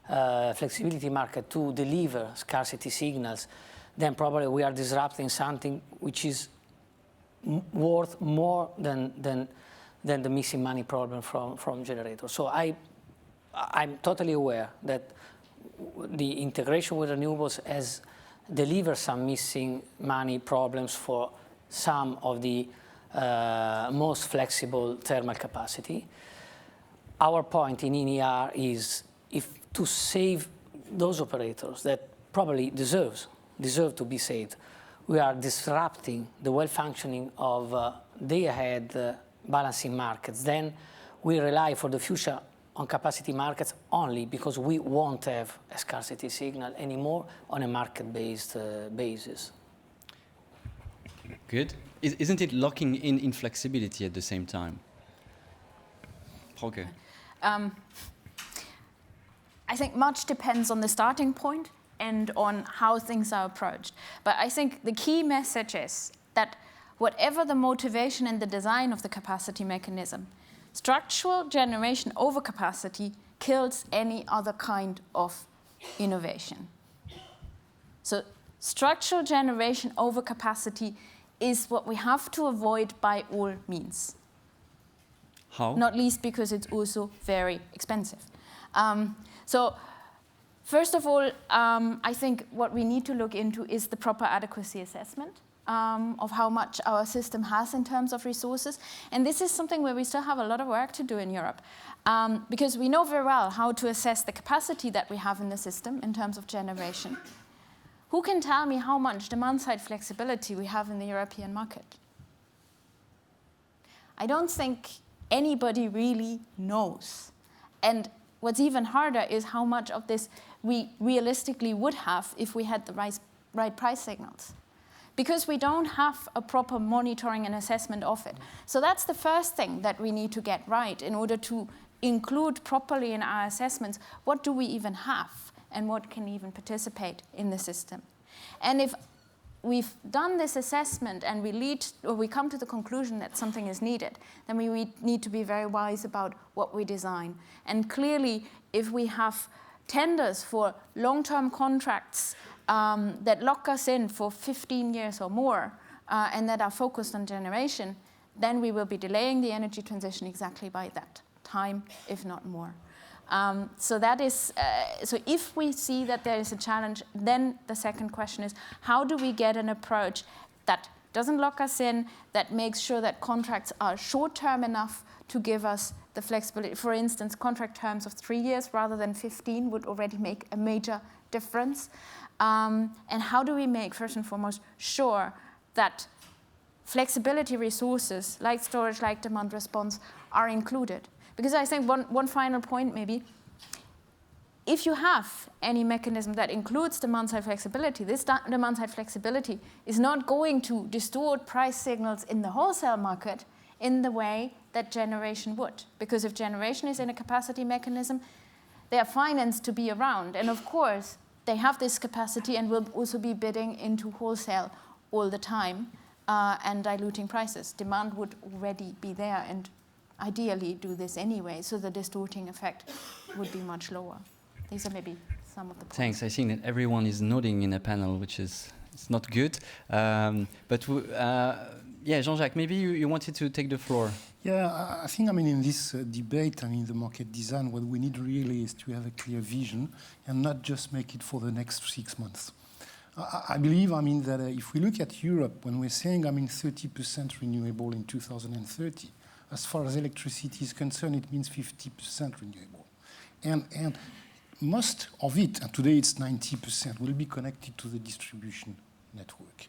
flexibility market to deliver scarcity signals, then probably we are disrupting something which is worth more than the missing money problem from generators. So I'm totally aware that the integration with renewables has delivered some missing money problems for some of the most flexible thermal capacity. Our point in NER is to save those operators that probably deserve to be saved. We are disrupting the well-functioning of day-ahead balancing markets. Then we rely for the future on capacity markets only because we won't have a scarcity signal anymore on a market-based basis. Good. Isn't it locking in flexibility at the same time? Okay. I think much depends on the starting point and on how things are approached. But I think the key message is that whatever the motivation and the design of the capacity mechanism, structural generation overcapacity kills any other kind of innovation. So structural generation overcapacity is what we have to avoid by all means. How? Not least because it's also very expensive. So first of all, I think what we need to look into is the proper adequacy assessment of how much our system has in terms of resources. And this is something where we still have a lot of work to do in Europe. Because we know very well how to assess the capacity that we have in the system in terms of generation. Who can tell me how much demand-side flexibility we have in the European market? I don't think anybody really knows. And what's even harder is how much of this we realistically would have if we had the right price signals. Because we don't have a proper monitoring and assessment of it. So that's the first thing that we need to get right in order to include properly in our assessments what do we even have and what can even participate in the system. And if we've done this assessment and we come to the conclusion that something is needed, then we need to be very wise about what we design. And clearly, if we have tenders for long-term contracts that lock us in for 15 years or more and that are focused on generation, then we will be delaying the energy transition exactly by that time, if not more. So that is, so if we see that there is a challenge, then the second question is, how do we get an approach that doesn't lock us in, that makes sure that contracts are short-term enough to give us the flexibility? For instance, contract terms of 3 years rather than 15 would already make a major difference. And how do we make, first and foremost, sure that flexibility resources, like storage, like demand response, are included? Because I think one final point maybe, if you have any mechanism that includes demand-side flexibility, this demand-side flexibility is not going to distort price signals in the wholesale market in the way that generation would. Because if generation is in a capacity mechanism, they are financed to be around. And of course, they have this capacity and will also be bidding into wholesale all the time and diluting prices. Demand would already be there and ideally do this anyway, so the distorting effect would be much lower. These are maybe some of the points. Thanks. I think that everyone is nodding in a panel, which is it's not good. Yeah, Jean-Jacques, maybe you wanted to take the floor. Yeah, I think, in this debate, the market design, what we need really is to have a clear vision and not just make it for the next 6 months. I believe, that if we look at Europe, when we're saying, 30% renewable in 2030, as far as electricity is concerned, it means 50% renewable. And most of it, and today it's 90%, will be connected to the distribution network.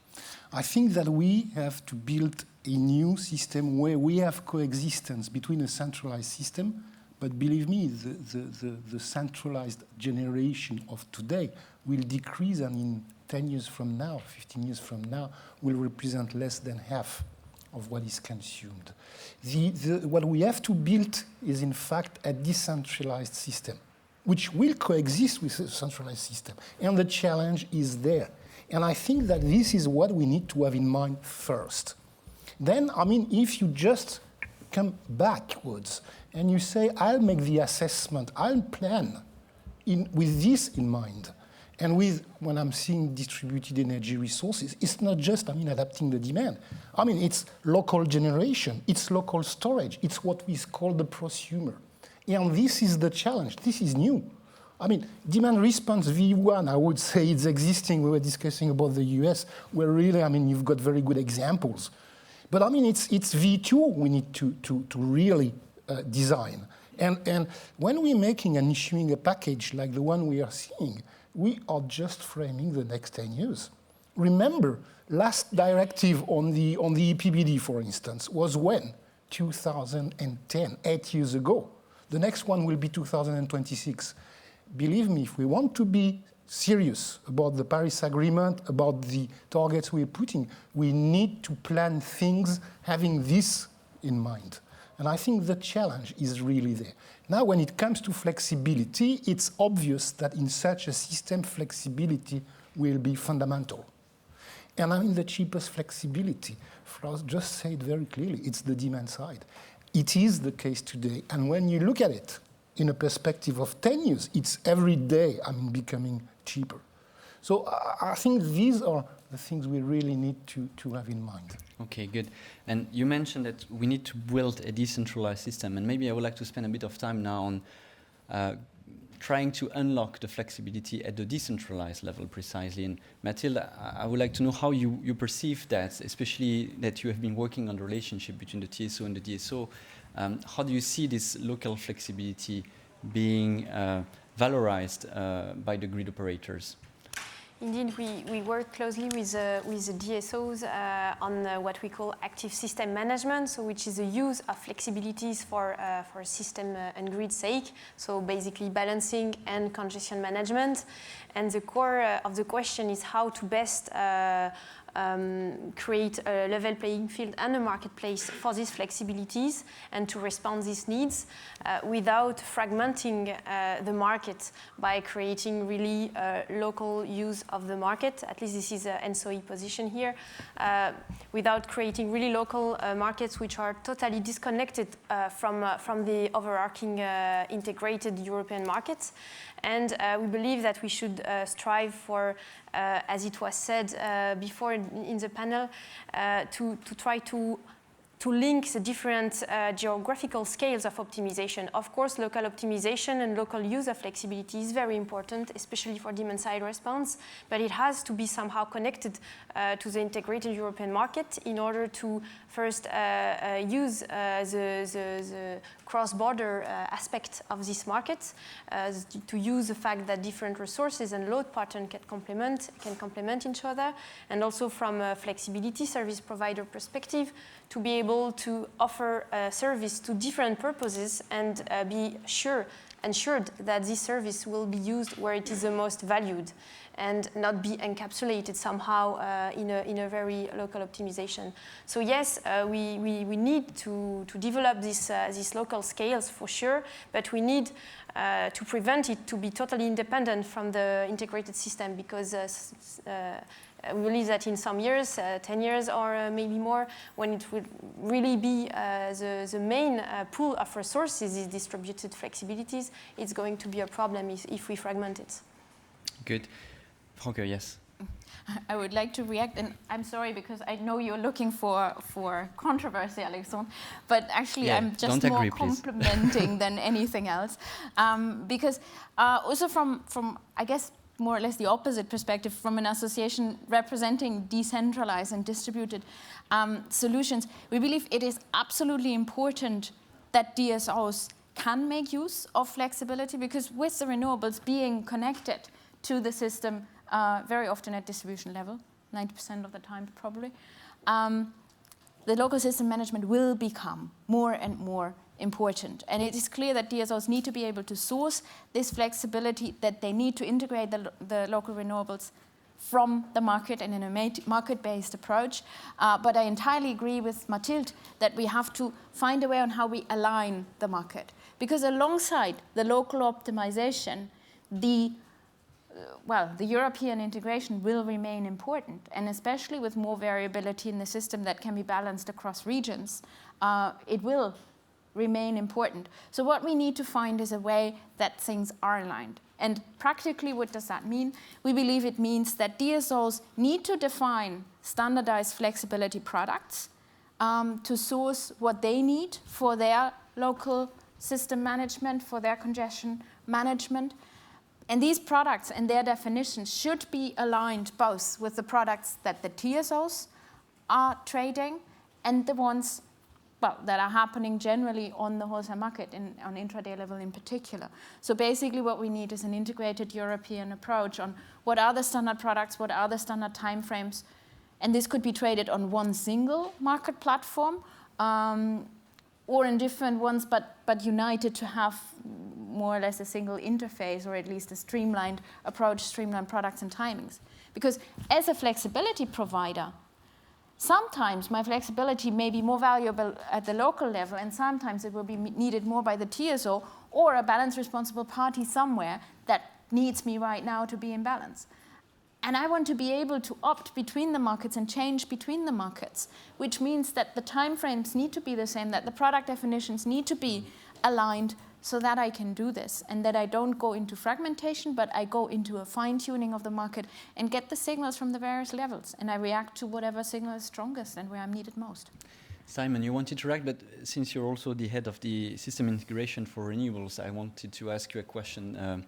I think that we have to build a new system where we have coexistence between a centralized system But believe me, the centralized generation of today will decrease, and in 10 years from now, 15 years from now, will represent less than half of what is consumed. What we have to build is, in fact, a decentralized system, which will coexist with a centralized system. And the challenge is there. And I think that this is what we need to have in mind first. Then, I mean, if you just come backwards and you say, I'll make the assessment, I'll plan with this in mind, and with, when I'm seeing distributed energy resources, it's not just, I mean, adapting the demand. I mean, it's local generation, it's local storage, it's what we call the prosumer. And this is the challenge, this is new. I mean, demand response V1, I would say it's existing. We were discussing about the US, where really, I mean, you've got very good examples. But I mean, it's V2 we need to really design. And when we're making and issuing a package like the one we are seeing, we are just framing the next 10 years. Remember, last directive on the EPBD, for instance, was when? 2010, 8 years ago. The next one will be 2026. Believe me, if we want to be serious about the Paris Agreement, about the targets we're putting, we need to plan things having this in mind. And I think the challenge is really there. Now, when it comes to flexibility, it's obvious that in such a system, flexibility will be fundamental. And I mean the cheapest flexibility, Florence just said very clearly, it's the demand side. It is the case today. And when you look at it in a perspective of 10 years, it's every day, I mean, becoming cheaper. So I think these are the things we really need to have in mind. Okay, good. And you mentioned that we need to build a decentralized system, and maybe I would like to spend a bit of time now on trying to unlock the flexibility at the decentralized level precisely. And Mathilde, I would like to know how you perceive that, especially that you have been working on the relationship between the TSO and the DSO. How do you see this local flexibility being valorized by the grid operators? Indeed, we work closely with the DSOs on what we call active system management, so which is the use of flexibilities for system and grid sake, so basically balancing and congestion management. And the core of the question is how to best create a level playing field and a marketplace for these flexibilities and to respond to these needs without fragmenting the market by creating really local use of the market. At least this is an ENTSO-E position here, without creating really local markets which are totally disconnected from the overarching integrated European markets. And we believe that we should strive for, as it was said before in the panel, to try to link the different geographical scales of optimization. Of course, local optimization and local use of flexibility is very important, especially for demand-side response, but it has to be somehow connected to the integrated European market in order to first use the cross-border aspect of this market, to use the fact that different resources and load pattern can complement each other, and also from a flexibility service provider perspective, to be able to offer a service to different purposes and be ensured that this service will be used where it is the most valued and not be encapsulated somehow in a very local optimization. So yes, we need to develop these local scales for sure, but we need to prevent it to be totally independent from the integrated system, because we believe that in some years, 10 years or maybe more, when it will really be the main pool of resources, these distributed flexibilities, it's going to be a problem if we fragment it. Good. Franke, yes. I would like to react, and I'm sorry because I know you're looking for controversy, Alexandre, but actually yeah, I'm just more complimenting than anything else, because also from I guess more or less the opposite perspective, from an association representing decentralized and distributed solutions, we believe it is absolutely important that DSOs can make use of flexibility, because with the renewables being connected to the system very often at distribution level, 90% of the time probably, the local system management will become more and more important. And it is clear that DSOs need to be able to source this flexibility, that they need to integrate the local renewables from the market and in a market-based approach. But I entirely agree with Mathilde that we have to find a way on how we align the market. Because alongside the local optimization, the European integration will remain important, and especially with more variability in the system that can be balanced across regions, it will remain important. So what we need to find is a way that things are aligned. And practically, what does that mean? We believe it means that DSOs need to define standardized flexibility products to source what they need for their local system management, for their congestion management. And these products and their definitions should be aligned both with the products that the TSOs are trading and the ones that are happening generally on the wholesale market, on intraday level in particular. So basically what we need is an integrated European approach on what are the standard products, what are the standard timeframes, and this could be traded on one single market platform or in different ones, but united to have more or less a single interface, or at least a streamlined approach, streamlined products and timings. Because as a flexibility provider, sometimes my flexibility may be more valuable at the local level, and sometimes it will be needed more by the TSO or a balance responsible party somewhere that needs me right now to be in balance. And I want to be able to opt between the markets and change between the markets, which means that the timeframes need to be the same, that the product definitions need to be aligned so that I can do this, and that I don't go into fragmentation, but I go into a fine-tuning of the market and get the signals from the various levels, and I react to whatever signal is strongest and where I'm needed most. Simon, you wanted to react, but since you're also the head of the system integration for renewables, I wanted to ask you a question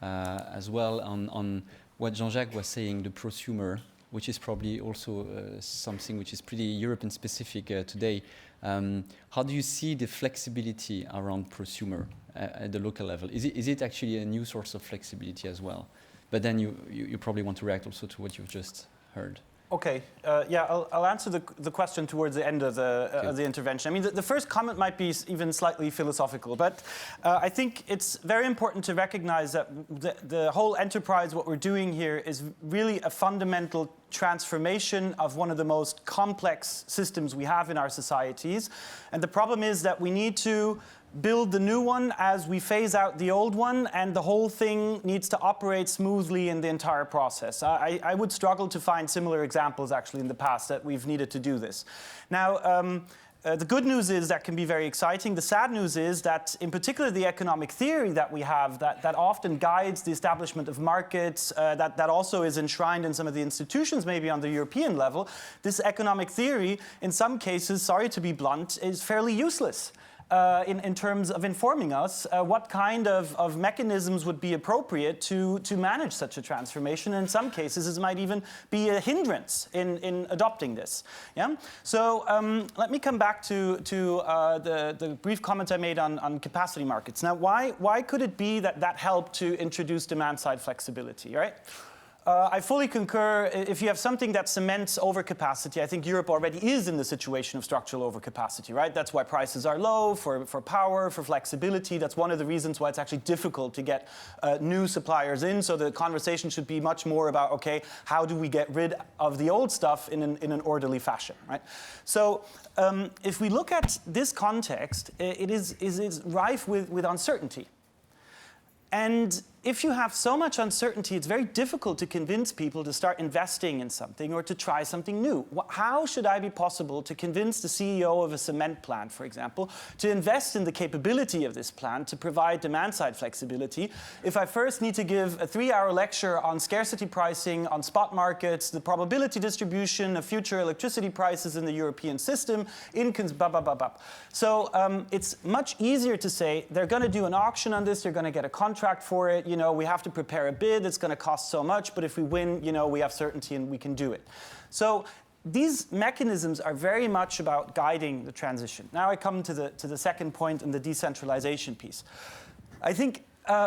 as well on what Jean-Jacques was saying, the prosumer, which is probably also something which is pretty European specific today. How do you see the flexibility around prosumer at the local level? Is it actually a new source of flexibility as well? But then you probably want to react also to what you've just heard. Okay, I'll answer the question towards the end of the intervention. I mean, the first comment might be even slightly philosophical, but I think it's very important to recognize that the whole enterprise, what we're doing here, is really a fundamental transformation of one of the most complex systems we have in our societies. And the problem is that we need to build the new one as we phase out the old one, and the whole thing needs to operate smoothly in the entire process. I would struggle to find similar examples actually in the past that we've needed to do this. Now, the good news is that can be very exciting. The sad news is that, in particular, the economic theory that we have that often guides the establishment of markets, that also is enshrined in some of the institutions, maybe on the European level, this economic theory, in some cases, sorry to be blunt, is fairly useless. In terms of informing us what kind of mechanisms would be appropriate to manage such a transformation. And in some cases, it might even be a hindrance in adopting this. Yeah? So let me come back to the brief comments I made on capacity markets. Now, why could it be that helped to introduce demand-side flexibility, right? I fully concur. If you have something that cements overcapacity, I think Europe already is in the situation of structural overcapacity, right? That's why prices are low for power, for flexibility. That's one of the reasons why it's actually difficult to get new suppliers in. So the conversation should be much more about, okay, how do we get rid of the old stuff in an orderly fashion, right? So if we look at this context, it is rife with uncertainty. And if you have so much uncertainty, it's very difficult to convince people to start investing in something or to try something new. How should I be possible to convince the CEO of a cement plant, for example, to invest in the capability of this plant to provide demand-side flexibility if I first need to give a 3-hour lecture on scarcity pricing, on spot markets, the probability distribution of future electricity prices in the European system, So it's much easier to say they're going to do an auction on this, they're going to get a contract for it, you know, we have to prepare a bid, it's going to cost so much, but if we win, you know, we have certainty and we can do it. So these mechanisms are very much about guiding the transition. Now I come to the second point in the decentralization piece. I think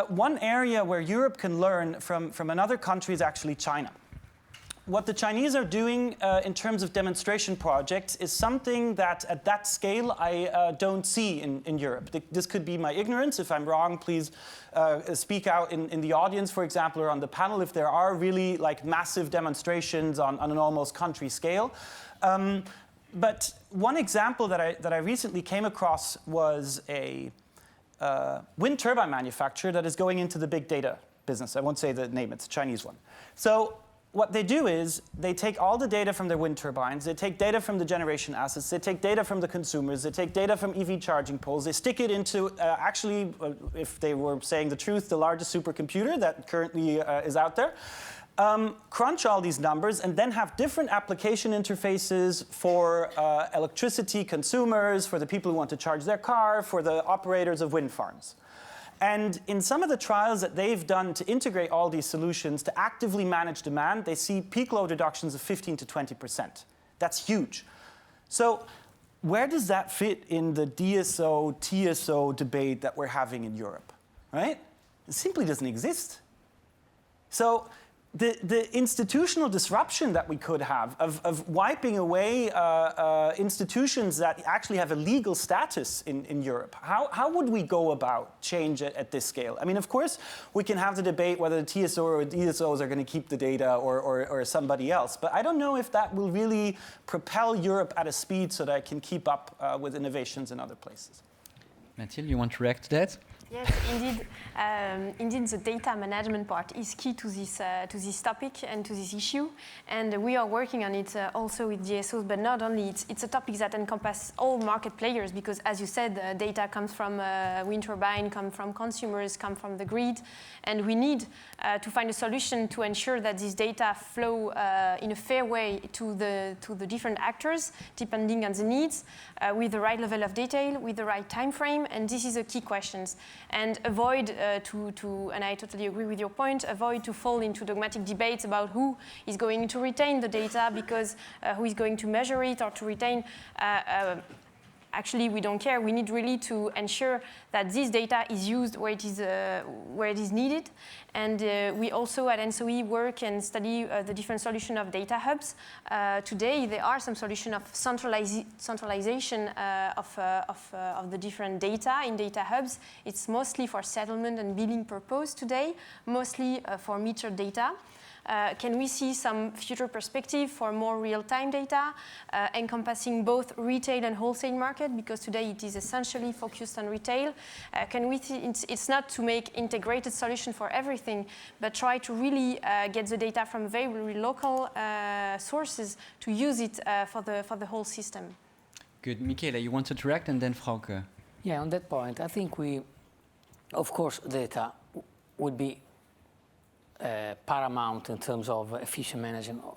one area where Europe can learn from another country is actually China. what the Chinese are doing in terms of demonstration projects is something that at that scale I don't see in Europe. This could be my ignorance. If I'm wrong, please speak out in the audience, for example, or on the panel if there are really like massive demonstrations on an almost country scale. But one example that I recently came across was a wind turbine manufacturer that is going into the big data business. I won't say the name, it's a Chinese one. So what they do is they take all the data from their wind turbines, they take data from the generation assets, they take data from the consumers, they take data from EV charging poles, they stick it into actually, if they were saying the truth, the largest supercomputer that currently is out there. Crunch all these numbers and then have different application interfaces for electricity consumers, for the people who want to charge their car, for the operators of wind farms. And in some of the trials that they've done to integrate all these solutions to actively manage demand, they see peak load reductions of 15 to 20%. That's huge. So where does that fit in the DSO, TSO debate that we're having in Europe, right? It simply doesn't exist. So the institutional disruption that we could have of wiping away institutions that actually have a legal status in Europe, how would we go about change at this scale? I mean, of course, we can have the debate whether the TSO or DSOs are going to keep the data or somebody else, but I don't know if that will really propel Europe at a speed so that it can keep up with innovations in other places. Mathilde, you want to react to that? Yes, indeed. Indeed, the data management part is key to this topic and to this issue, and we are working on it also with DSOs. But not only, it's a topic that encompasses all market players because, as you said, data comes from wind turbine, comes from consumers, comes from the grid, and we need to find a solution to ensure that this data flow in a fair way to the different actors, depending on the needs, with the right level of detail, with the right time frame, and this is a key question. And avoid and I totally agree with your point, avoid to fall into dogmatic debates about who is going to retain the data because who is going to measure it or to retain. Actually, we don't care. We need really to ensure that this data is used where it is needed. And we also at NSOE work and study the different solutions of data hubs. Today, there are some solutions of centralization of the different data in data hubs. It's mostly for settlement and billing purpose today, mostly for meter data. Can we see some future perspective for more real-time data encompassing both retail and wholesale market? Because today it is essentially focused on retail. Can we see it's not to make integrated solution for everything, but try to really get the data from very local sources to use it for the whole system. Good. Michela, you wanted to react, and then Frauke. Yeah, on that point, I think of course, data would be paramount in terms of efficient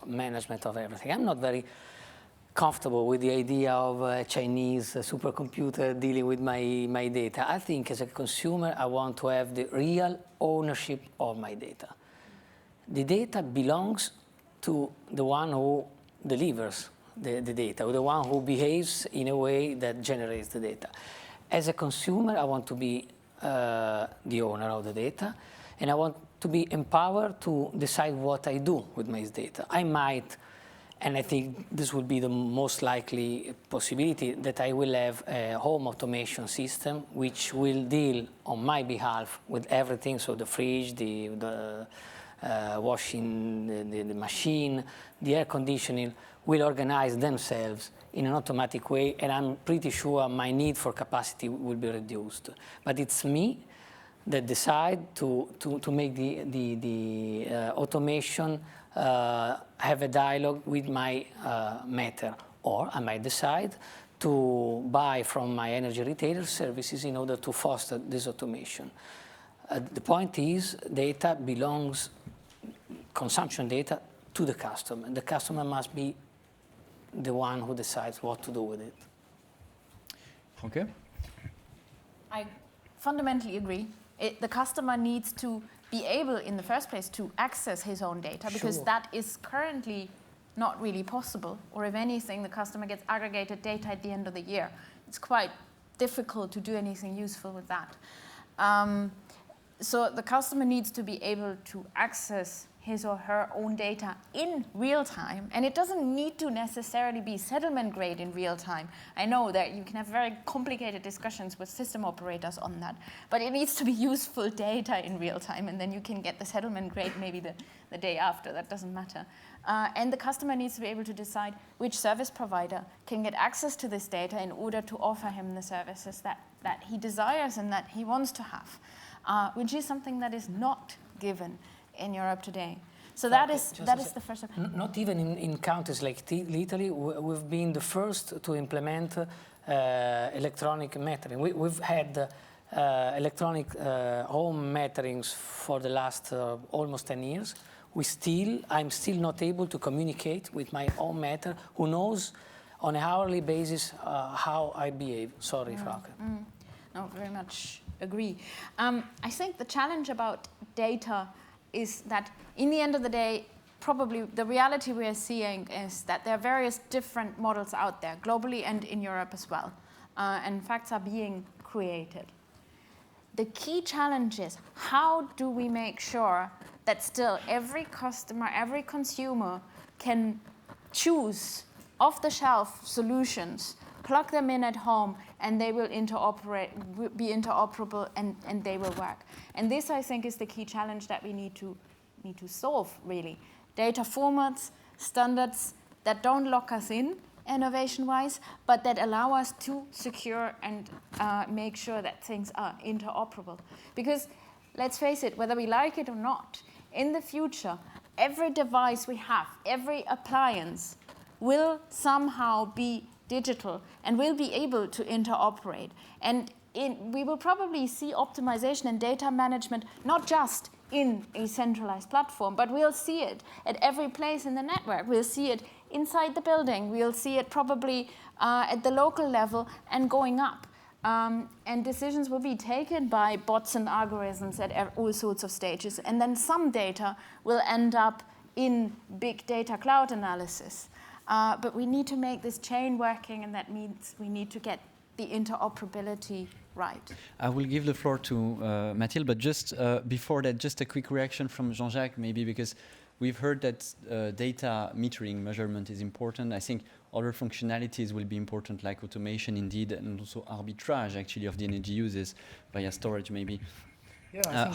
management of everything. I'm not very comfortable with the idea of a Chinese supercomputer dealing with my data. I think as a consumer, I want to have the real ownership of my data. The data belongs to the one who delivers the data, or the one who behaves in a way that generates the data. As a consumer, I want to be the owner of the data, and I want to be empowered to decide what I do with my data. I might, and I think this would be the most likely possibility, that I will have a home automation system which will deal on my behalf with everything, so the fridge, the washing, the machine, the air conditioning will organize themselves in an automatic way, and I'm pretty sure my need for capacity will be reduced. But it's me that decide to make the automation have a dialogue with my meter, or I might decide to buy from my energy retailer services in order to foster this automation. The point is, data belongs, consumption data, to the customer. The customer must be the one who decides what to do with it. Okay. I fundamentally agree. The customer needs to be able, in the first place, to access his own data, because that is currently not really possible. Or if anything, the customer gets aggregated data at the end of the year. It's quite difficult to do anything useful with that. So the customer needs to be able to access his or her own data in real time, and it doesn't need to necessarily be settlement grade in real time. I know that you can have very complicated discussions with system operators on that, but it needs to be useful data in real time, and then you can get the settlement grade maybe the day after, that doesn't matter. And the customer needs to be able to decide which service provider can get access to this data in order to offer him the services that he desires and that he wants to have, which is something that is not given in Europe today. So that is the first step. Not even in countries like Italy, we've been the first to implement electronic metering. We've had electronic home meterings for the last almost 10 years. I'm still not able to communicate with my home meter, who knows on an hourly basis how I behave. Sorry, Frauke. No, very much agree. I think the challenge about data is that in the end of the day, probably the reality we are seeing is that there are various different models out there, globally and in Europe as well. And facts are being created. The key challenge is, how do we make sure that still every customer, every consumer can choose off-the-shelf solutions, plug them in at home, and they will be interoperable, and they will work. And this, I think, is the key challenge that we need to solve, really. Data formats, standards that don't lock us in innovation-wise, but that allow us to secure and make sure that things are interoperable. Because let's face it, whether we like it or not, in the future, every device we have, every appliance will somehow be digital and will be able to interoperate. And we will probably see optimization and data management not just in a centralized platform, but we'll see it at every place in the network. We'll see it inside the building. We'll see it probably at the local level and going up. And decisions will be taken by bots and algorithms at all sorts of stages. And then some data will end up in big data cloud analysis. But we need to make this chain working, and that means we need to get the interoperability right. I will give the floor to Mathilde, but just before that, just a quick reaction from Jean-Jacques, maybe, because we've heard that data metering measurement is important. I think other functionalities will be important, like automation, indeed, and also arbitrage, actually, of the energy uses via storage, maybe. Yeah,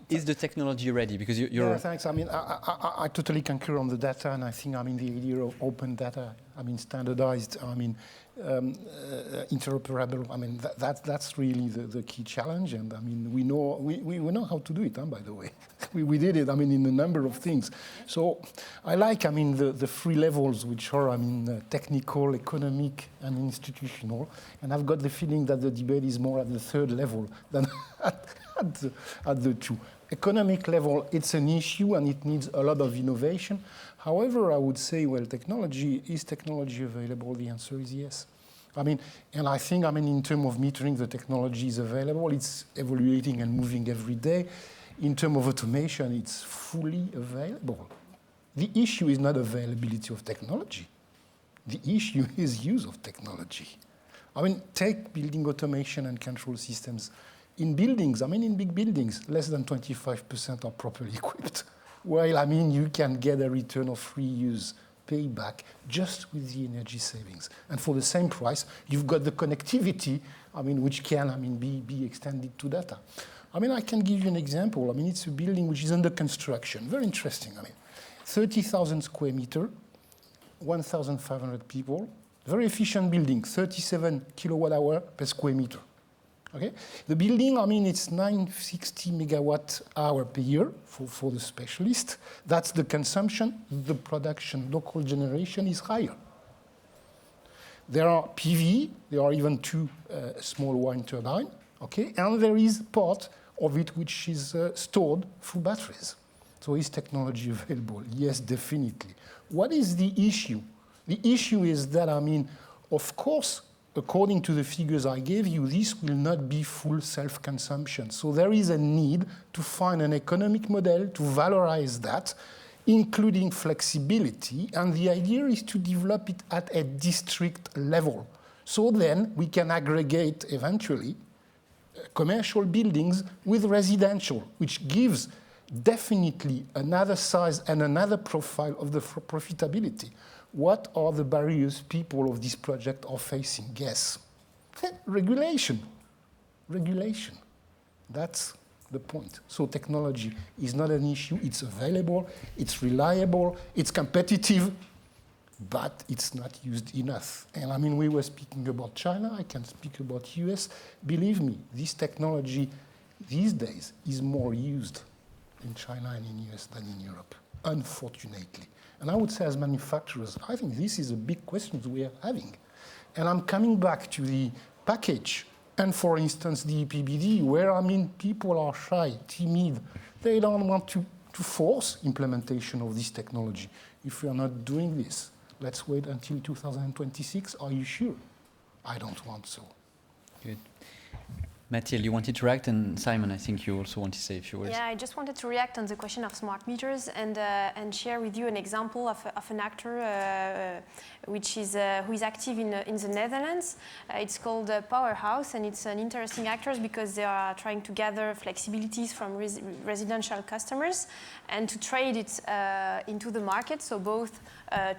is the technology ready? Because you're... Yeah, thanks. I mean, I totally concur on the data, and I think, I mean, the idea of open data, I mean, standardized, I mean, interoperable, I mean, that's really the key challenge, and I mean, we know how to do it, by the way. we did it, I mean, in a number of things. So I like, I mean, the three levels, which are, I mean, technical, economic, and institutional, and I've got the feeling that the debate is more at the third level than at the two. Economic level, it's an issue and it needs a lot of innovation. However, I would say, well, is technology available? The answer is yes. I mean, and I think, I mean, in terms of metering, the technology is available. It's evaluating and moving every day. In terms of automation, it's fully available. The issue is not availability of technology. The issue is use of technology. I mean, take building automation and control systems. In buildings, I mean, in big buildings, less than 25% are properly equipped. Well, I mean, you can get a return of free use payback just with the energy savings. And for the same price, you've got the connectivity, I mean, which can, I mean, be extended to data. I mean, I can give you an example. I mean, it's a building which is under construction. Very interesting. I mean, 30,000 square meter, 1,500 people. Very efficient building, 37 kilowatt hour per square meter. Okay, the building, I mean, it's 960 megawatt hour per year for the specialist. That's the consumption. The production, local generation is higher. There are PV. There are even two small wind turbines. Okay, and there is part of it which is stored through batteries. So is technology available? Yes, definitely. What is the issue? The issue is that, I mean, of course, according to the figures I gave you, this will not be full self-consumption. So there is a need to find an economic model to valorize that, including flexibility. And the idea is to develop it at a district level. So then we can aggregate eventually commercial buildings with residential, which gives definitely another size and another profile of the profitability. What are the barriers people of this project are facing? Guess. Regulation. Regulation. That's the point. So technology is not an issue. It's available, it's reliable, it's competitive, but it's not used enough. And I mean, we were speaking about China, I can speak about US. Believe me, this technology these days is more used in China and in US than in Europe, unfortunately. And I would say as manufacturers, I think this is a big question we are having. And I'm coming back to the package. And for instance, the EPBD, where I mean, people are shy, timid. They don't want to force implementation of this technology. If we are not doing this, let's wait until 2026. Are you sure? I don't want so. Good. Mathilde, you wanted to react, and Simon, I think you also want to say a few words. Yeah, I just wanted to react on the question of smart meters and share with you an example of an actor which is who is active in the Netherlands. It's called Powerhouse, and it's an interesting actor because they are trying to gather flexibilities from residential customers and to trade it into the market, so both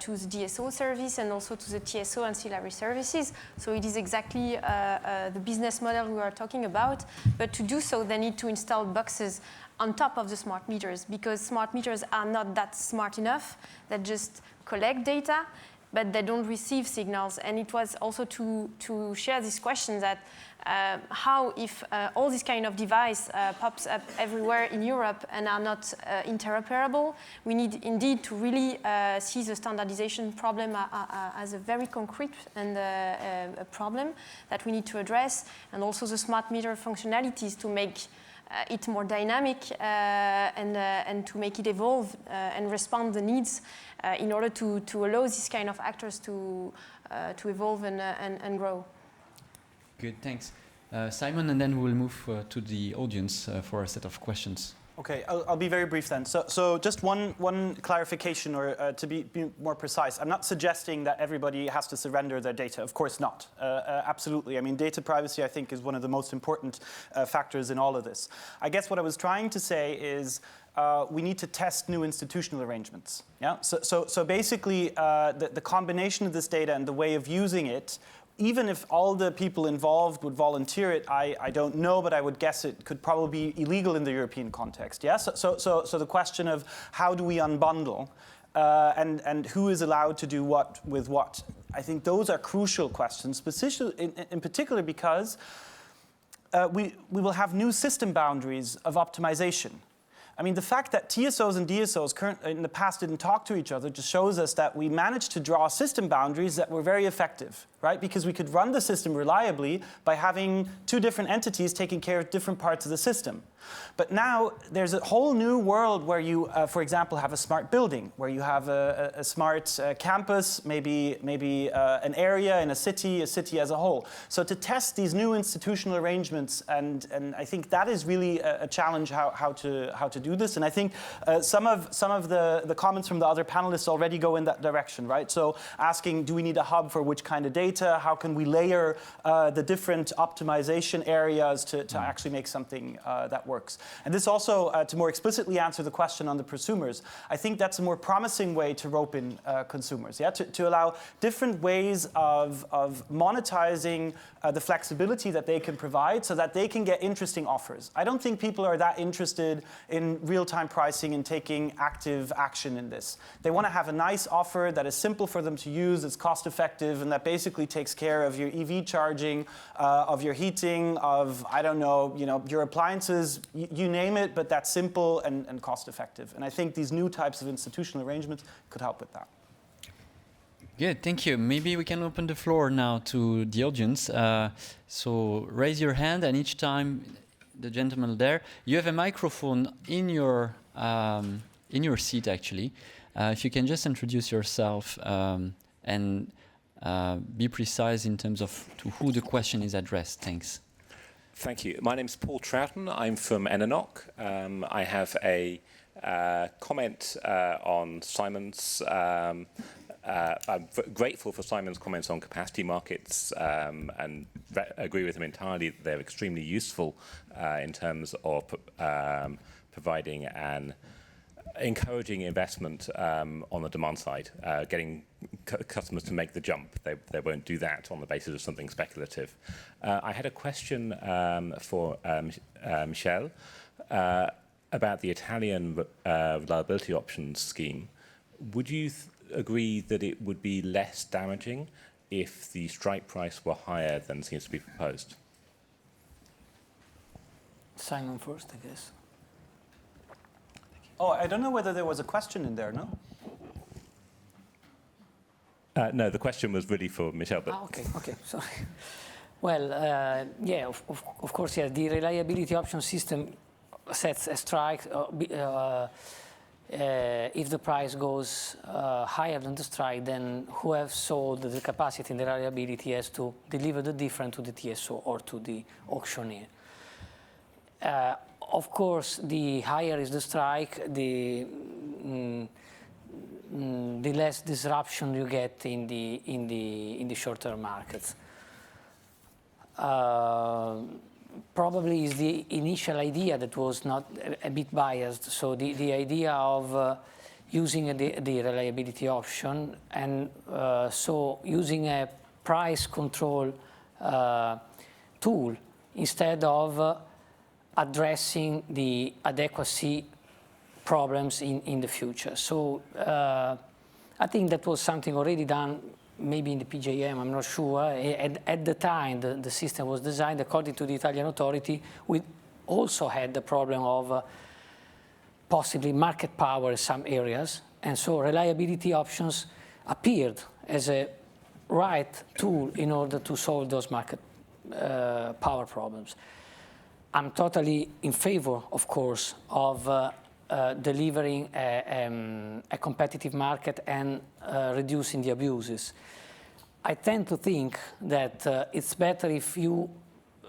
to the DSO service and also to the TSO ancillary services. So it is exactly the business model we are talking about, but to do so they need to install boxes on top of the smart meters because smart meters are not that smart enough. They just collect data, but they don't receive signals. And it was also to share this question that how if all this kind of device pops up everywhere in Europe and are not interoperable, we need indeed to really see the standardization problem as a very concrete and a problem that we need to address, and also the smart meter functionalities to make it more dynamic and to make it evolve and respond to the needs in order to allow these kind of actors to evolve and grow. Good, thanks. Simon, and then we'll move to the audience for a set of questions. Okay, I'll be very brief then. So just one clarification, or to be more precise. I'm not suggesting that everybody has to surrender their data. Of course not. Absolutely. I mean, data privacy, I think, is one of the most important factors in all of this. I guess what I was trying to say is we need to test new institutional arrangements. Yeah. So basically, the combination of this data and the way of using it, even if all the people involved would volunteer it, I don't know, but I would guess it could probably be illegal in the European context. Yeah? So the question of how do we unbundle and who is allowed to do what with what, I think those are crucial questions, in particular because we will have new system boundaries of optimization. I mean, the fact that TSOs and DSOs in the past didn't talk to each other just shows us that we managed to draw system boundaries that were very effective, right? Because we could run the system reliably by having two different entities taking care of different parts of the system. But now there's a whole new world where you, for example, have a smart building, where you have a smart campus, maybe an area in a city as a whole. So to test these new institutional arrangements, and I think that is really a challenge how to do this. And I think some of the comments from the other panelists already go in that direction, right? So asking, do we need a hub for which kind of data? How can we layer the different optimization areas to actually make something that works? And this also, to more explicitly answer the question on the prosumers, I think that's a more promising way to rope in consumers, yeah? To allow different ways of monetizing the flexibility that they can provide so that they can get interesting offers. I don't think people are that interested in real-time pricing and taking active action in this. They want to have a nice offer that is simple for them to use, that's cost-effective, and that basically takes care of your EV charging, of your heating, of, I don't know, your appliances, you name it, but that's simple and cost-effective. And I think these new types of institutional arrangements could help with that. Good, thank you. Maybe we can open the floor now to the audience. So raise your hand, and each time, the gentleman there, you have a microphone in your seat, actually. If you can just introduce yourself and be precise in terms of to who the question is addressed. Thanks. Thank you. My name's Paul Troughton. I'm from Enenoc. I have a comment on Simon's. I'm grateful for Simon's comments on capacity markets and agree with him entirely that they're extremely useful in terms of providing an encouraging investment on the demand side, getting customers to make the jump. They won't do that on the basis of something speculative. I had a question for Michel about the Italian reliability options scheme. Would you agree that it would be less damaging if the strike price were higher than seems to be proposed? Simon first, I guess. Oh, I don't know whether there was a question in there, no? No, the question was really for Michel. But Okay, sorry. Well, yeah, of course, yeah, the reliability option system sets a strike if the price goes higher than the strike, then who has sold the capacity and the reliability has to deliver the difference to the TSO or to the auctioneer. Of course, the higher is the strike, the less disruption you get in the short-term markets. Probably is the initial idea that was not a bit biased. So the idea of using the reliability option and so using a price control tool instead of addressing the adequacy problems in the future. So I think that was something already done maybe in the PJM, I'm not sure. At the time the system was designed, according to the Italian authority, we also had the problem of possibly market power in some areas. And so reliability options appeared as a right tool in order to solve those market power problems. I'm totally in favor, of course, of delivering a competitive market and reducing the abuses. I tend to think that it's better if you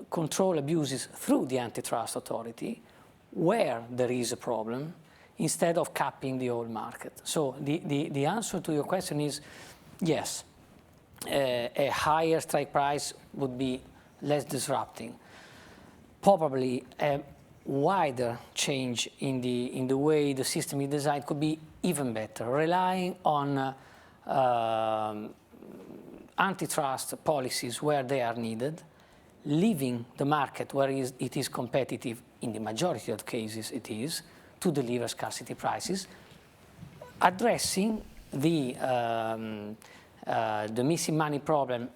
control abuses through the antitrust authority where there is a problem instead of capping the whole market. So the answer to your question is yes, a higher strike price would be less disrupting. Probably a wider change in the way the system is designed could be even better, relying on antitrust policies where they are needed, leaving the market where it is competitive, in the majority of cases it is, to deliver scarcity prices, addressing the missing money problem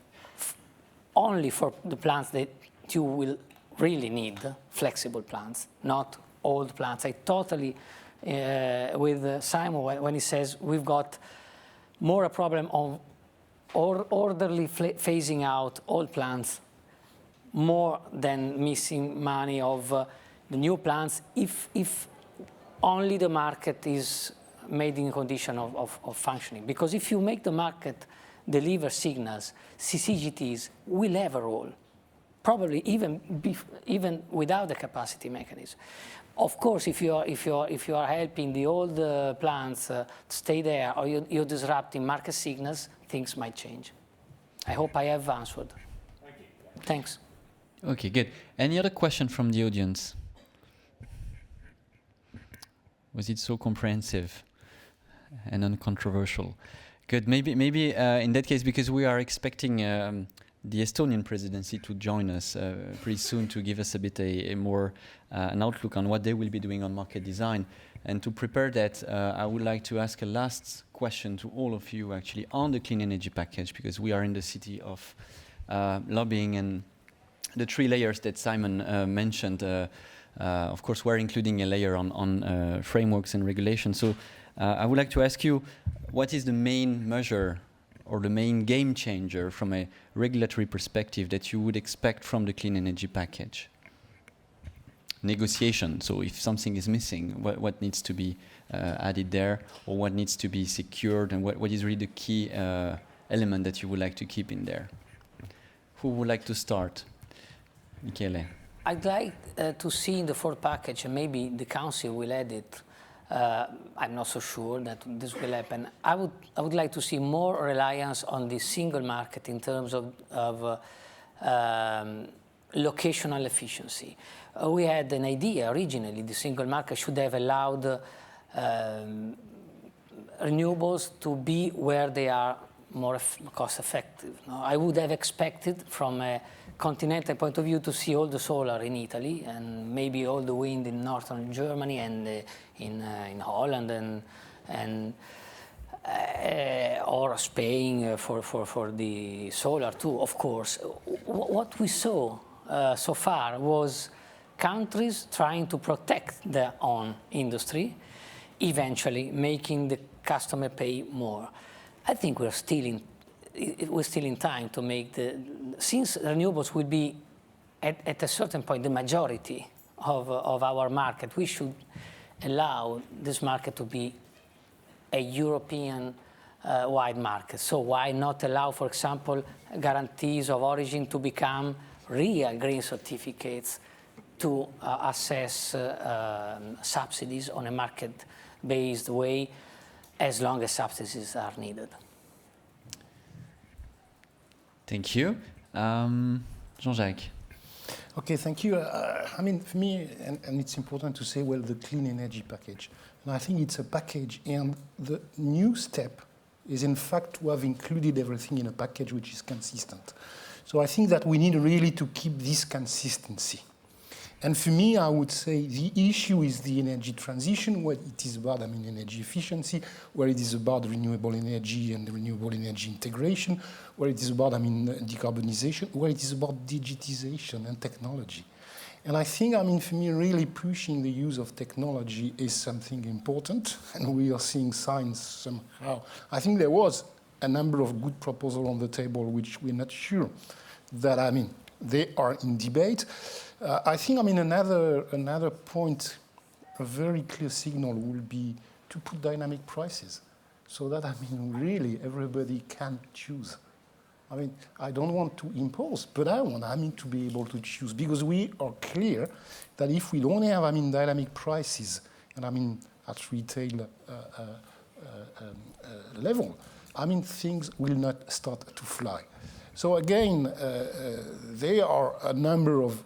only for the plants that you will really need, flexible plants, not old plants. I totally, with Simon when he says we've got more a problem of orderly phasing out old plants more than missing money of the new plants if only the market is made in condition of functioning. Because if you make the market deliver signals, CCGTs will have a role, probably even without the capacity mechanism. Of course, if you are helping the old plants to stay there, or you're disrupting market signals, things might change. I hope I have answered. Thank you. Thanks. Okay, good. Any other question from the audience? Was it so comprehensive and uncontroversial? Good. Maybe in that case, because we are expecting the Estonian presidency to join us pretty soon to give us a bit a more an outlook on what they will be doing on market design. And to prepare that, I would like to ask a last question to all of you actually on the clean energy package, because we are in the city of lobbying, and the three layers that Simon mentioned, of course, we're including a layer on frameworks and regulations. So I would like to ask you, what is the main measure or the main game changer from a regulatory perspective that you would expect from the clean energy package? Negotiation, so if something is missing, what needs to be added there, or what needs to be secured, and what is really the key element that you would like to keep in there? Who would like to start? Michele. I'd like to see in the fourth package, and maybe the Council will add it, I'm not so sure that this will happen. I would like to see more reliance on the single market in terms of locational efficiency. We had an idea originally, the single market should have allowed renewables to be where they are more cost effective. No, I would have expected from a continental point of view to see all the solar in Italy and maybe all the wind in northern Germany and in Holland and or Spain for the solar too, of course. What we saw so far was countries trying to protect their own industry, eventually making the customer pay more. I think we're still in time to make since renewables will be at a certain point the majority of our market, we should allow this market to be a European wide market. So why not allow, for example, guarantees of origin to become real green certificates to assess subsidies on a market-based way, as long as subsidies are needed. Thank you. Jean-Jacques. Okay, thank you. I mean, for me, and it's important to say, well, the clean energy package. And I think it's a package, and the new step is, in fact, to have included everything in a package which is consistent. So I think that we need really to keep this consistency. And for me, I would say the issue is the energy transition, where it is about, I mean, energy efficiency, where it is about renewable energy and renewable energy integration, where it is about, I mean, decarbonization, where it is about digitization and technology. And I think, I mean, for me, really pushing the use of technology is something important, and we are seeing signs somehow. I think there was a number of good proposals on the table, which we're not sure that, I mean, they are in debate. I think, I mean, another point, a very clear signal will be to put dynamic prices so that, I mean, really everybody can choose. I mean, I don't want to impose, but I want, I mean, to be able to choose, because we are clear that if we don't have, I mean, dynamic prices, and I mean, at retail level, I mean, things will not start to fly. So again, there are a number of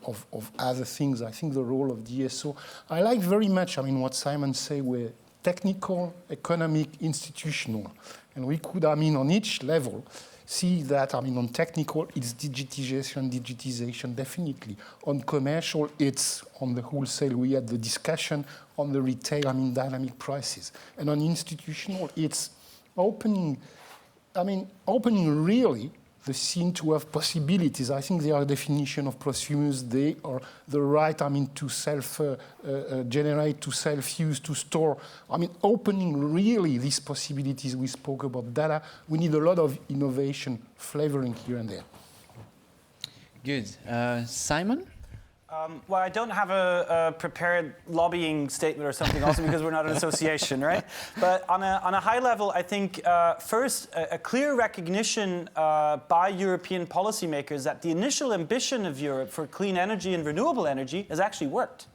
other things. I think the role of DSO. I like very much, I mean, what Simon said, were technical, economic, institutional. And we could, I mean, on each level, see that, I mean, on technical, it's digitization, definitely. On commercial, it's on the wholesale, we had the discussion. On the retail, I mean, dynamic prices. And on institutional, it's opening really the scene to have possibilities. I think they are a definition of prosumers. They are the right, I mean, to self-generate, to self-use, to store. I mean, opening really these possibilities. We spoke about data. We need a lot of innovation flavoring here and there. Good. Simon? Well, I don't have a prepared lobbying statement or something, also because we're not an association, right? But on a high level, I think first a clear recognition by European policymakers that the initial ambition of Europe for clean energy and renewable energy has actually worked.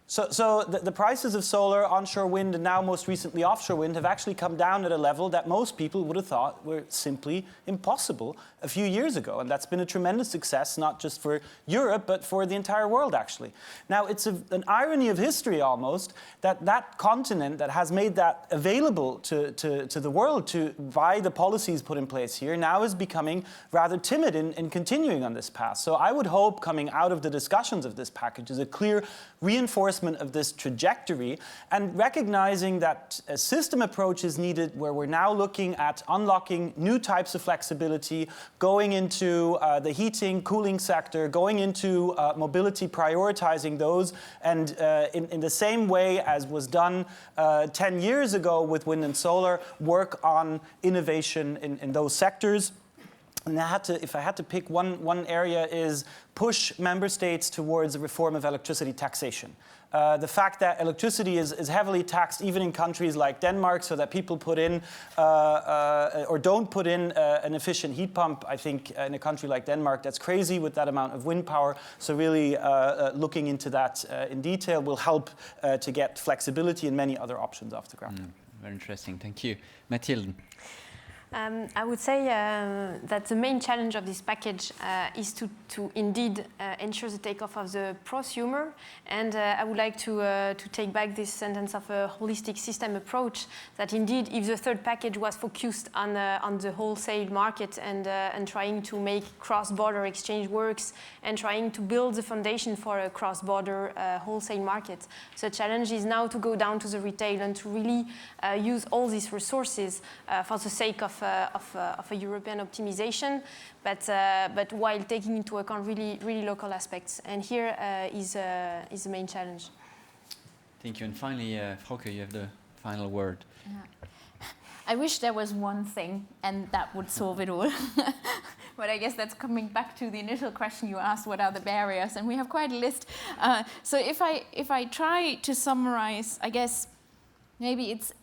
So the prices of solar, onshore wind, and now most recently offshore wind have actually come down at a level that most people would have thought were simply impossible a few years ago. And that's been a tremendous success, not just for Europe, but for the entire world, actually. Now, it's an irony of history, almost, that that continent that has made that available to the world by the policies put in place here now is becoming rather timid in continuing on this path. So I would hope coming out of the discussions of this package is a clear reinforcement of this trajectory, and recognizing that a system approach is needed where we're now looking at unlocking new types of flexibility, going into the heating, cooling sector, going into mobility, prioritizing those, and in the same way as was done 10 years ago with wind and solar, work on innovation in those sectors. And if I had to pick one area, is push member states towards a reform of electricity taxation. The fact that electricity is heavily taxed even in countries like Denmark, so that people put in or don't put in an efficient heat pump, I think in a country like Denmark, that's crazy with that amount of wind power. So really looking into that in detail will help to get flexibility and many other options off the ground. Very interesting, thank you. Mathilde? I would say that the main challenge of this package is to indeed ensure the takeoff of the prosumer, and I would like to take back this sentence of a holistic system approach, that indeed if the third package was focused on the wholesale market and trying to make cross-border exchange works and trying to build the foundation for a cross-border wholesale market. So the challenge is now to go down to the retail and to really use all these resources for the sake of a European optimization, but while taking into account really local aspects. And here is the main challenge. Thank you. And finally, Frauke, you have the final word. I wish there was one thing and that would solve it all. But I guess that's coming back to the initial question you asked, what are the barriers? And we have quite a list. So if I try to summarize, I guess maybe it's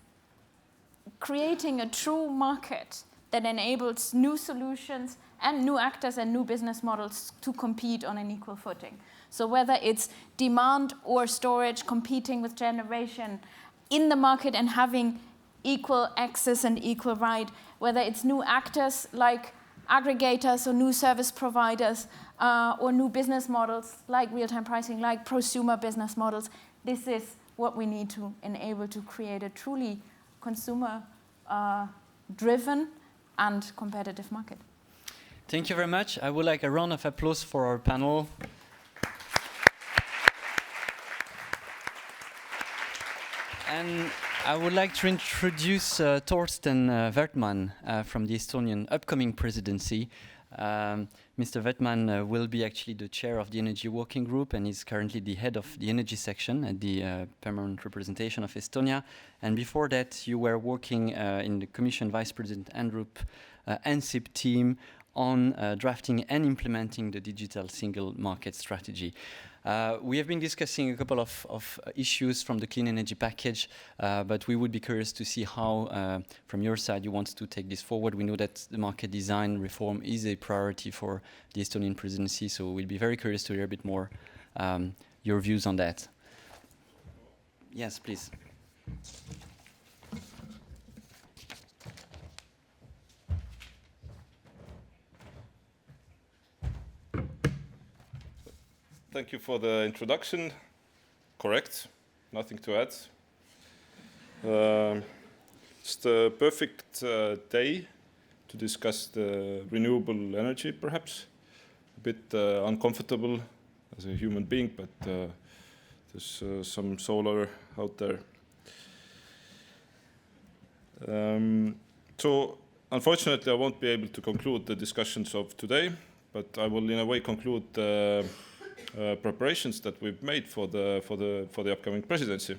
creating a true market that enables new solutions and new actors and new business models to compete on an equal footing. So whether it's demand or storage competing with generation in the market and having equal access and equal right, whether it's new actors like aggregators or new service providers or new business models like real-time pricing, like prosumer business models, this is what we need to enable to create a truly consumer-driven and competitive market. Thank you very much. I would like a round of applause for our panel. And I would like to introduce Thorsten Wertmann from the Estonian upcoming presidency. Mr. Wertmann will be actually the chair of the Energy Working Group and is currently the head of the Energy section at the Permanent Representation of Estonia. And before that, you were working in the Commission Vice President Andrup ANSIP team on drafting and implementing the digital single market strategy. We have been discussing a couple of issues from the clean energy package, but we would be curious to see how, from your side, you want to take this forward. We know that the market design reform is a priority for the Estonian presidency, so we'll be very curious to hear a bit more your views on that. Yes, please. Thank you for the introduction. Correct, nothing to add. It's the perfect day to discuss the renewable energy, perhaps. A bit uncomfortable as a human being, but there's some solar out there. So, unfortunately, I won't be able to conclude the discussions of today, but I will, in a way, conclude preparations that we've made for the upcoming presidency.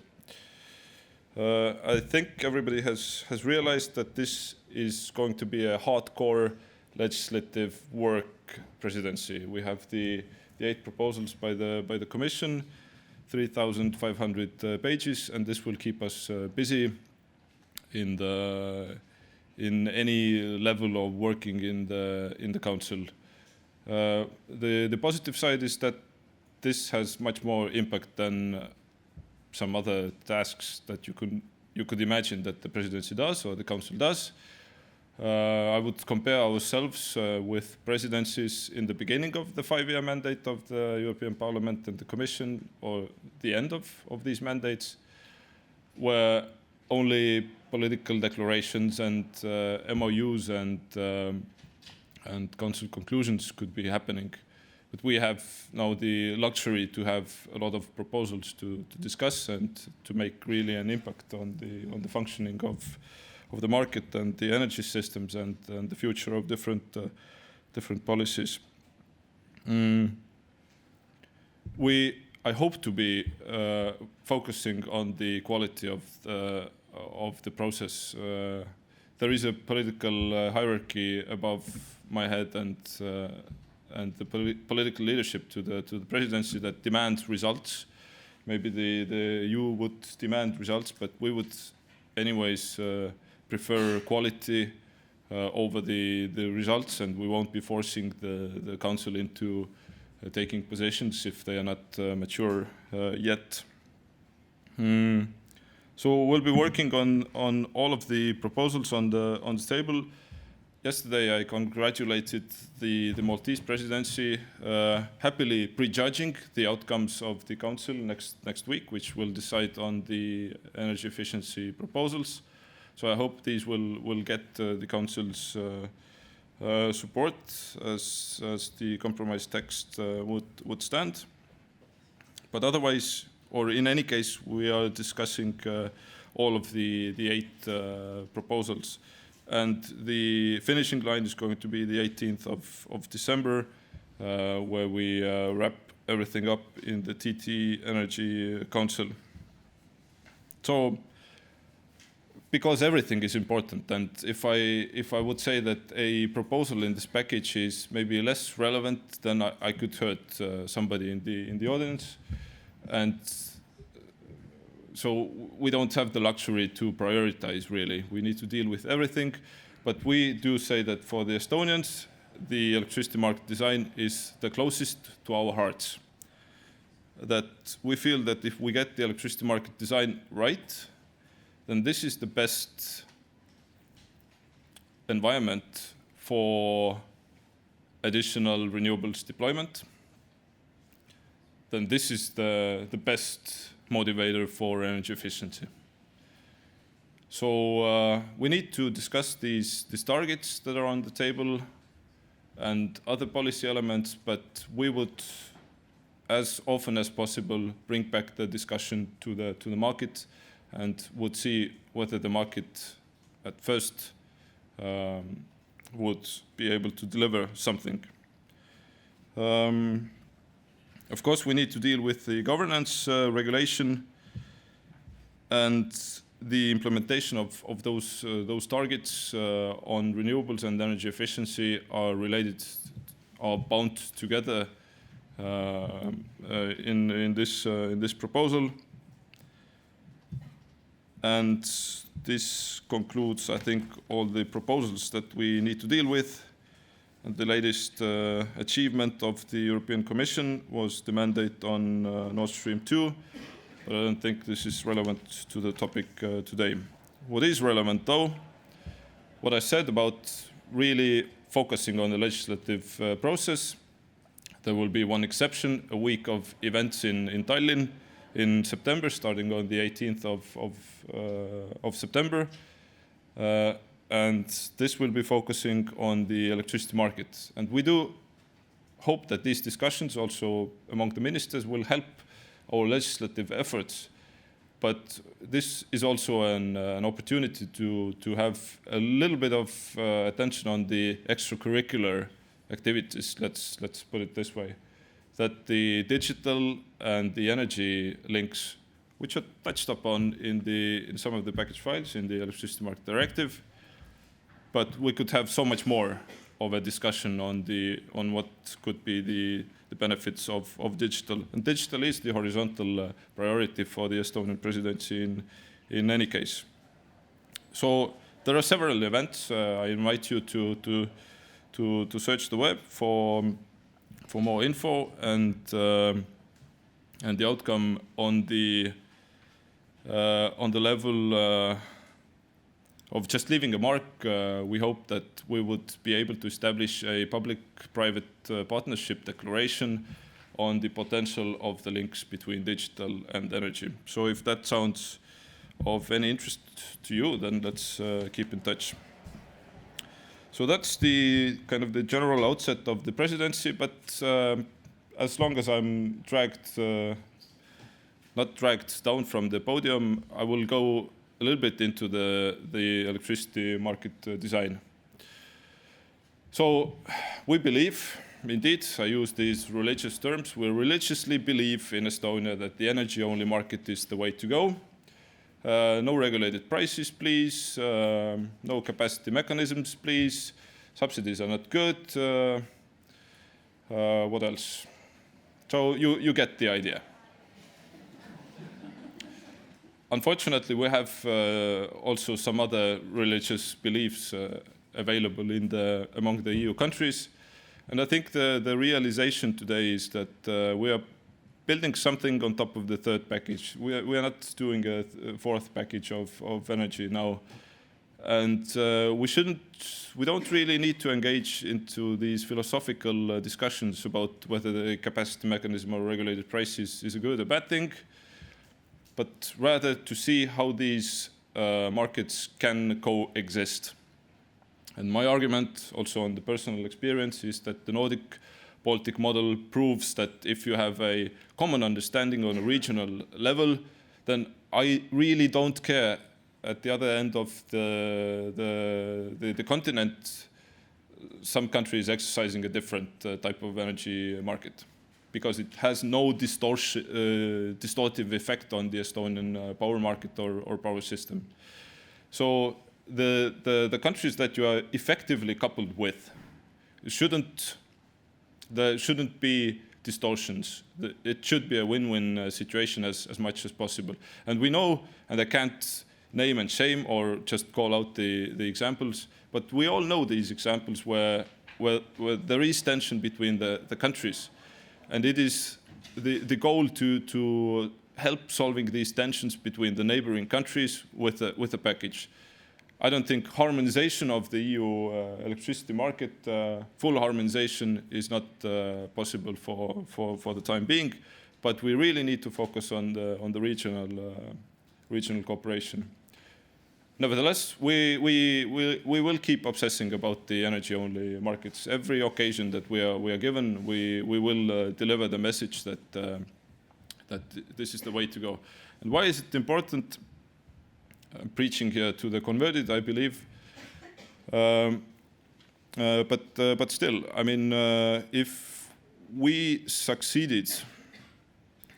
I think everybody has realized that this is going to be a hardcore legislative work presidency. We have the 8 proposals by the Commission, 3,500 pages, and this will keep us busy in any level of working in the Council. The positive side is that this has much more impact than some other tasks that you could imagine that the presidency does or the Council does. I would compare ourselves with presidencies in the beginning of the 5-year mandate of the European Parliament and the Commission, or the end of these mandates, where only political declarations and MOUs and Council conclusions could be happening. But we have now the luxury to have a lot of proposals to discuss and to make really an impact on the functioning of the market and the energy systems and the future of different policies. I hope to be focusing on the quality of the process. There is a political hierarchy above my head and the political leadership to the presidency that demands results. Maybe you would demand results, but we would anyways prefer quality over the results, and we won't be forcing the Council into taking positions if they are not mature yet. So we'll be working on all of the proposals on the table. yesterday I congratulated the Maltese presidency, happily prejudging the outcomes of the council next week, which will decide on the energy efficiency proposals. So I hope these will get the council's support as the compromise text would stand. But otherwise, or in any case, we are discussing all of the 8 proposals. And the finishing line is going to be the 18th of December, where we wrap everything up in the TT Energy Council. So, because everything is important, and if I would say that a proposal in this package is maybe less relevant, then I could hurt somebody in the audience, and so we don't have the luxury to prioritize. Really, we need to deal with everything, but we do say that for the Estonians, the electricity market design is the closest to our hearts. That we feel that if we get the electricity market design right, then this is the best environment for additional renewables deployment. Then this is the best motivator for energy efficiency. So we need to discuss these targets that are on the table and other policy elements, but we would, as often as possible, bring back the discussion to the market, and would see whether the market at first would be able to deliver something. Of course, we need to deal with the governance, regulation, and the implementation of those targets on renewables and energy efficiency are bound together in this proposal. And this concludes, I think, all the proposals that we need to deal with. And the latest achievement of the European Commission was the mandate on Nord Stream 2, but I don't think this is relevant to the topic today. What is relevant, though, what I said about really focusing on the legislative process. There will be one exception, a week of events in Tallinn in September, starting on the 18th of September. And this will be focusing on the electricity market. And we do hope that these discussions also among the ministers will help our legislative efforts. But this is also an opportunity to have a little bit of attention on the extracurricular activities, let's put it this way. That the digital and the energy links, which are touched upon in some of the package files in the Electricity Market Directive, but we could have so much more of a discussion on what could be the benefits of digital. And digital is the horizontal priority for the Estonian presidency in any case. So there are several events. I invite you to search the web for more info, and the outcome on the level of just leaving a mark. We hope that we would be able to establish a public-private partnership declaration on the potential of the links between digital and energy. So if that sounds of any interest to you, then let's keep in touch. So that's the kind of the general outset of the presidency, but as long as I'm not dragged down from the podium, I will go a little bit into the electricity market design. So we believe, indeed, I use these religious terms, we religiously believe in Estonia that the energy-only market is the way to go. No regulated prices, please. No capacity mechanisms, please. Subsidies are not good. What else? So you get the idea. Unfortunately, we have also some other religious beliefs available among the EU countries. And I think the realization today is that we are building something on top of the third package. We are not doing a fourth package of energy now. and we don't really need to engage into these philosophical discussions about whether the capacity mechanism or regulated prices is a good or bad thing, but rather to see how these markets can coexist. And my argument, also on the personal experience, is that the Nordic-Baltic model proves that if you have a common understanding on a regional level, then I really don't care at the other end of the continent, some countries exercising a different type of energy market, because it has no distortive effect on the Estonian power market or power system. So the countries that you are effectively coupled with there shouldn't be distortions. It should be a win-win situation as much as possible. And we know, and I can't name and shame or just call out the examples, but we all know these examples where there is tension between the countries. And it is the goal to help solving these tensions between the neighboring countries with a package. I don't think harmonization of the EU electricity market, full harmonization is not possible for the time being, but we really need to focus on the regional cooperation. Nevertheless, we will keep obsessing about the energy-only markets. Every occasion that we are given, we will deliver the message that this is the way to go. And why is it important? I'm preaching here to the converted, I believe. But still, I mean, if we succeeded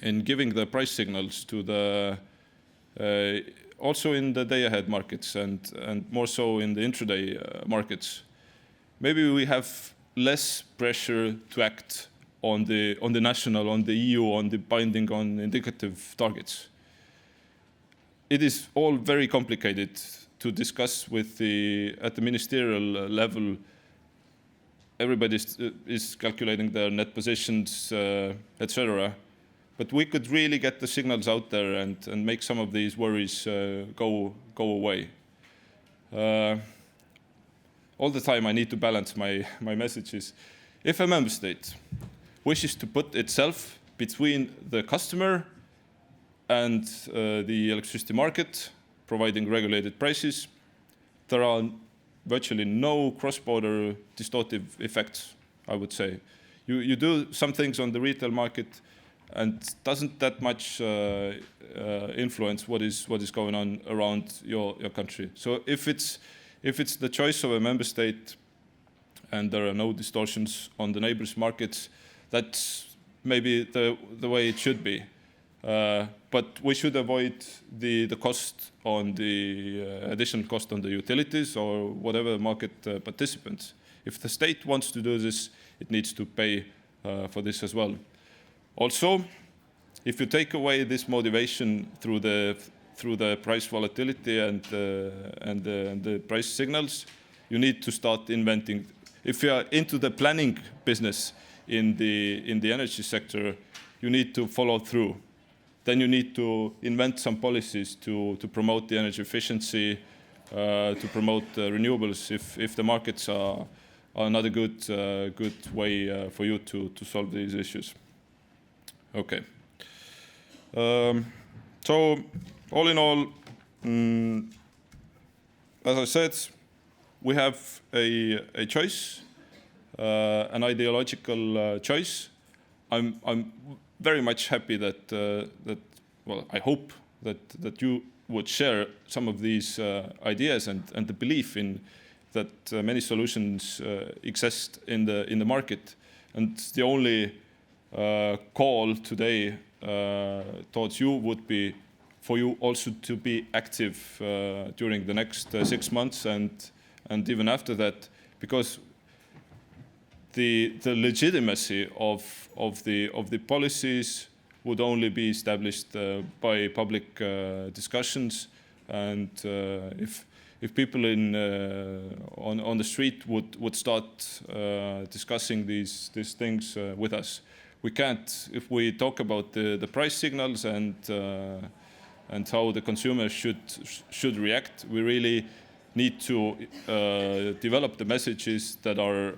in giving the price signals to the also in the day-ahead markets and more so in the intraday markets, maybe we have less pressure to act on the national, on the EU, on the binding on indicative targets. It is all very complicated to discuss at the ministerial level. Everybody is calculating their net positions, etc. But we could really get the signals out there and make some of these worries go away. All the time I need to balance my messages. If a member state wishes to put itself between the customer and the electricity market, providing regulated prices, there are virtually no cross-border distortive effects, I would say. You do some things on the retail market, and doesn't that much influence what is going on around your country. So if it's the choice of a member state and there are no distortions on the neighbors' markets, that's maybe the way it should be. But we should avoid the cost on the additional cost on the utilities or whatever market participants. If the state wants to do this, it needs to pay for this as well. Also, if you take away this motivation through the price volatility and the price signals, you need to start inventing. If you are into the planning business in the energy sector, you need to follow through. Then you need to invent some policies to promote the energy efficiency, to promote renewables if the markets are not a good way for you to solve these issues. Okay. So all in all, as I said, we have a choice, an ideological choice. I'm very much happy that well, I hope that you would share some of these ideas and the belief in that many solutions exist in the market. And the only call today towards you would be for you also to be active during the next 6 months and even after that, because the legitimacy of the policies would only be established by public discussions, and if people on the street would start discussing these things with us. We can't, if we talk about the price signals and how the consumer should react, we really need to develop the messages that are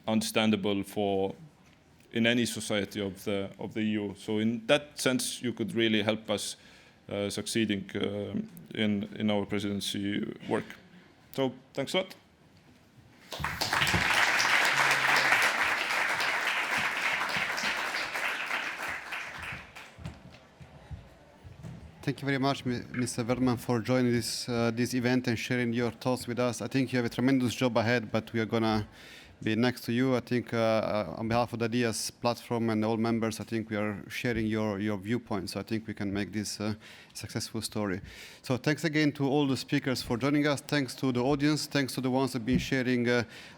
understandable for in any society of the EU. So in that sense, you could really help us succeeding in our presidency work. So thanks a lot. Thank you very much, Mr. Verdman, for joining this event and sharing your thoughts with us. I think you have a tremendous job ahead, but we are going to be next to you. I think on behalf of the IDEAS platform and all members, I think we are sharing your viewpoints. So I think we can make this a successful story. So thanks again to all the speakers for joining us. Thanks to the audience. Thanks to the ones who have been sharing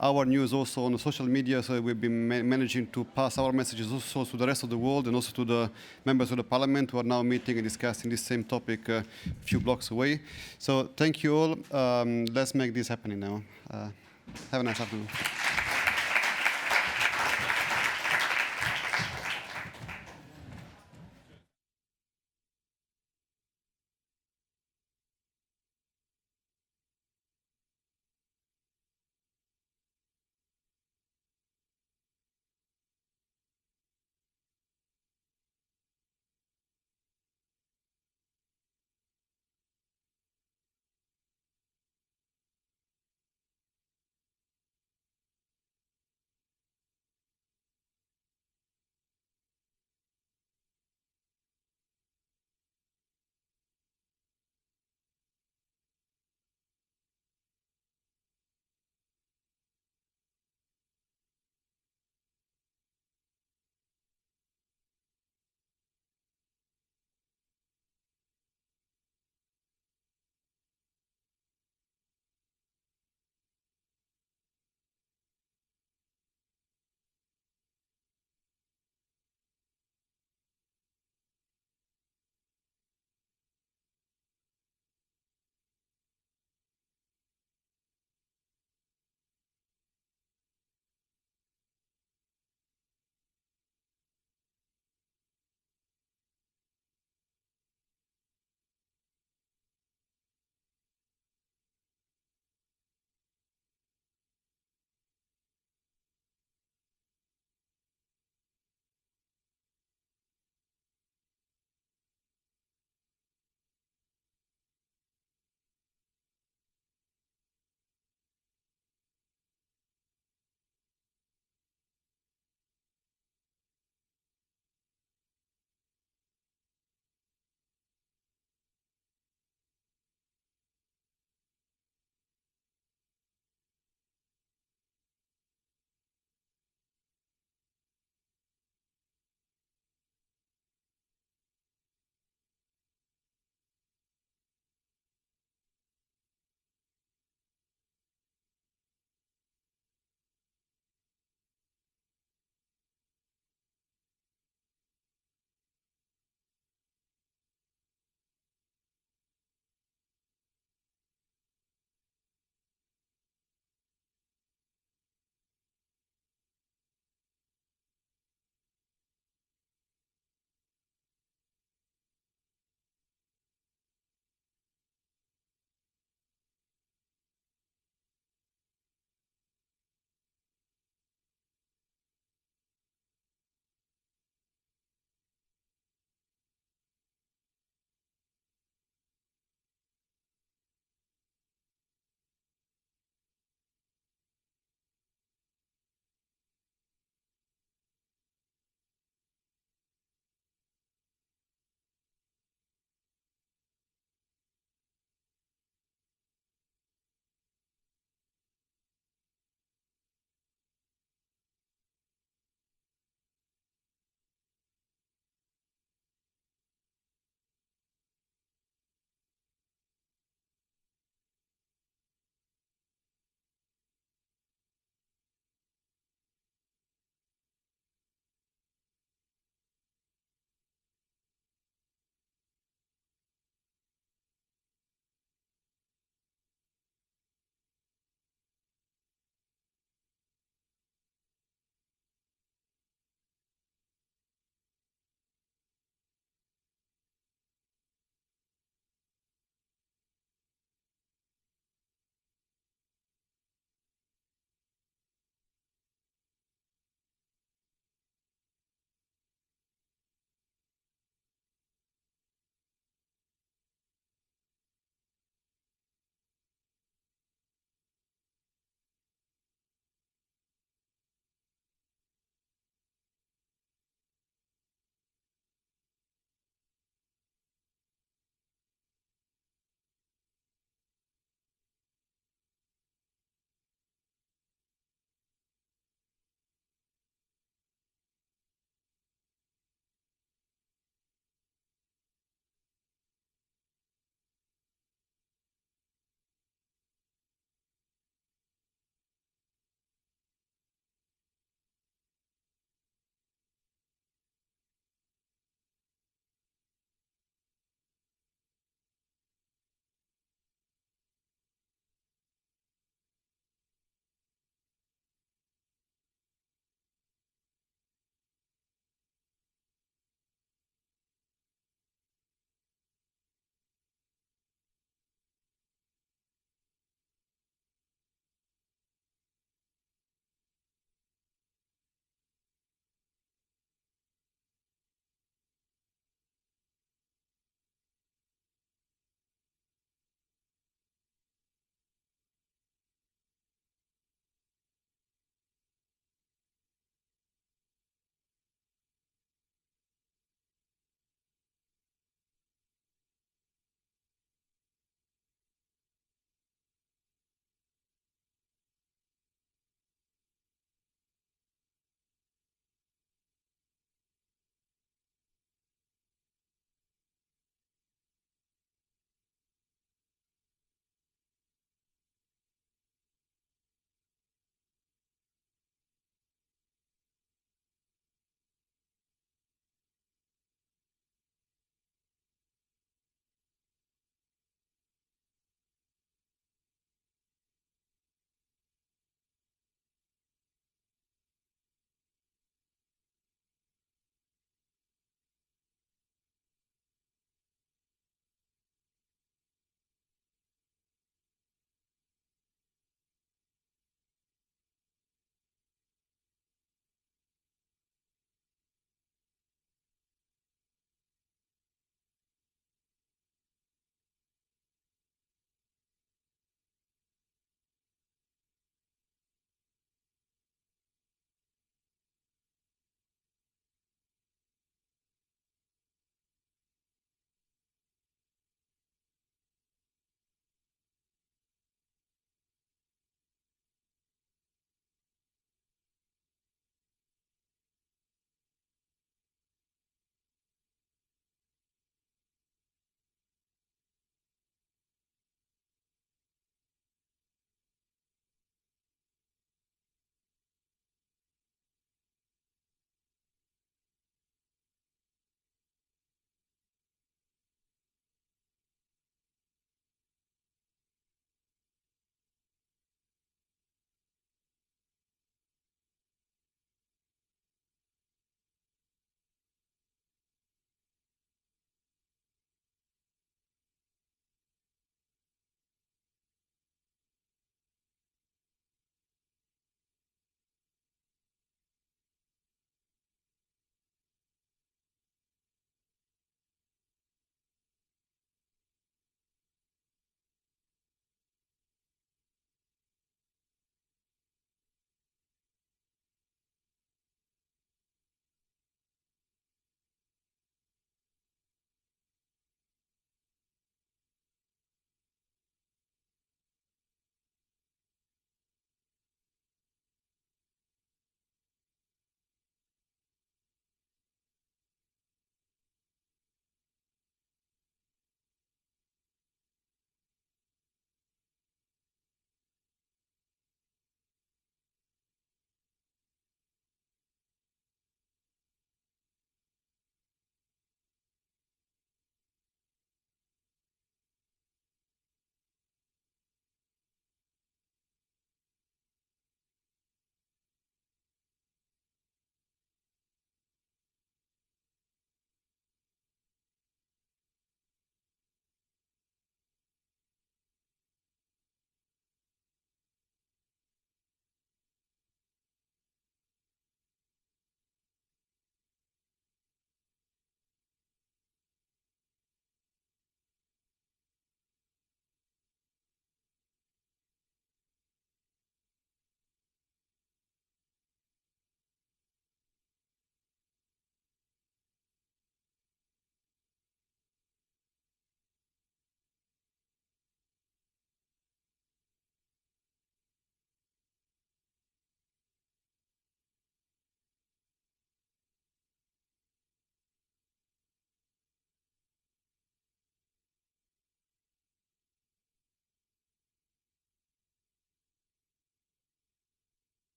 our news also on the social media. So we've been managing to pass our messages also to the rest of the world and also to the members of the parliament who are now meeting and discussing this same topic a few blocks away. So thank you all. Let's make this happening now. Have a nice afternoon.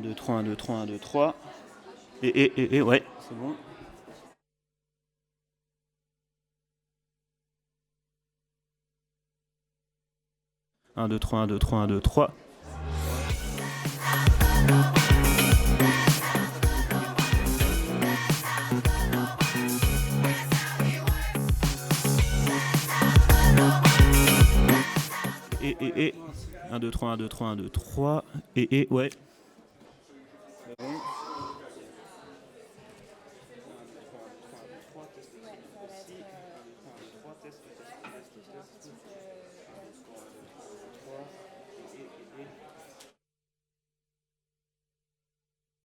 2, 3, 1, 2, 3, 1, 2, 3. Et, ouais, c'est bon. Un, 2, 3, 1, 2, 3, 1, 2, 3. Et. 1, 2, 3, 1, 2, 3, 1, 2, 3. Et, ouais. C'est bon.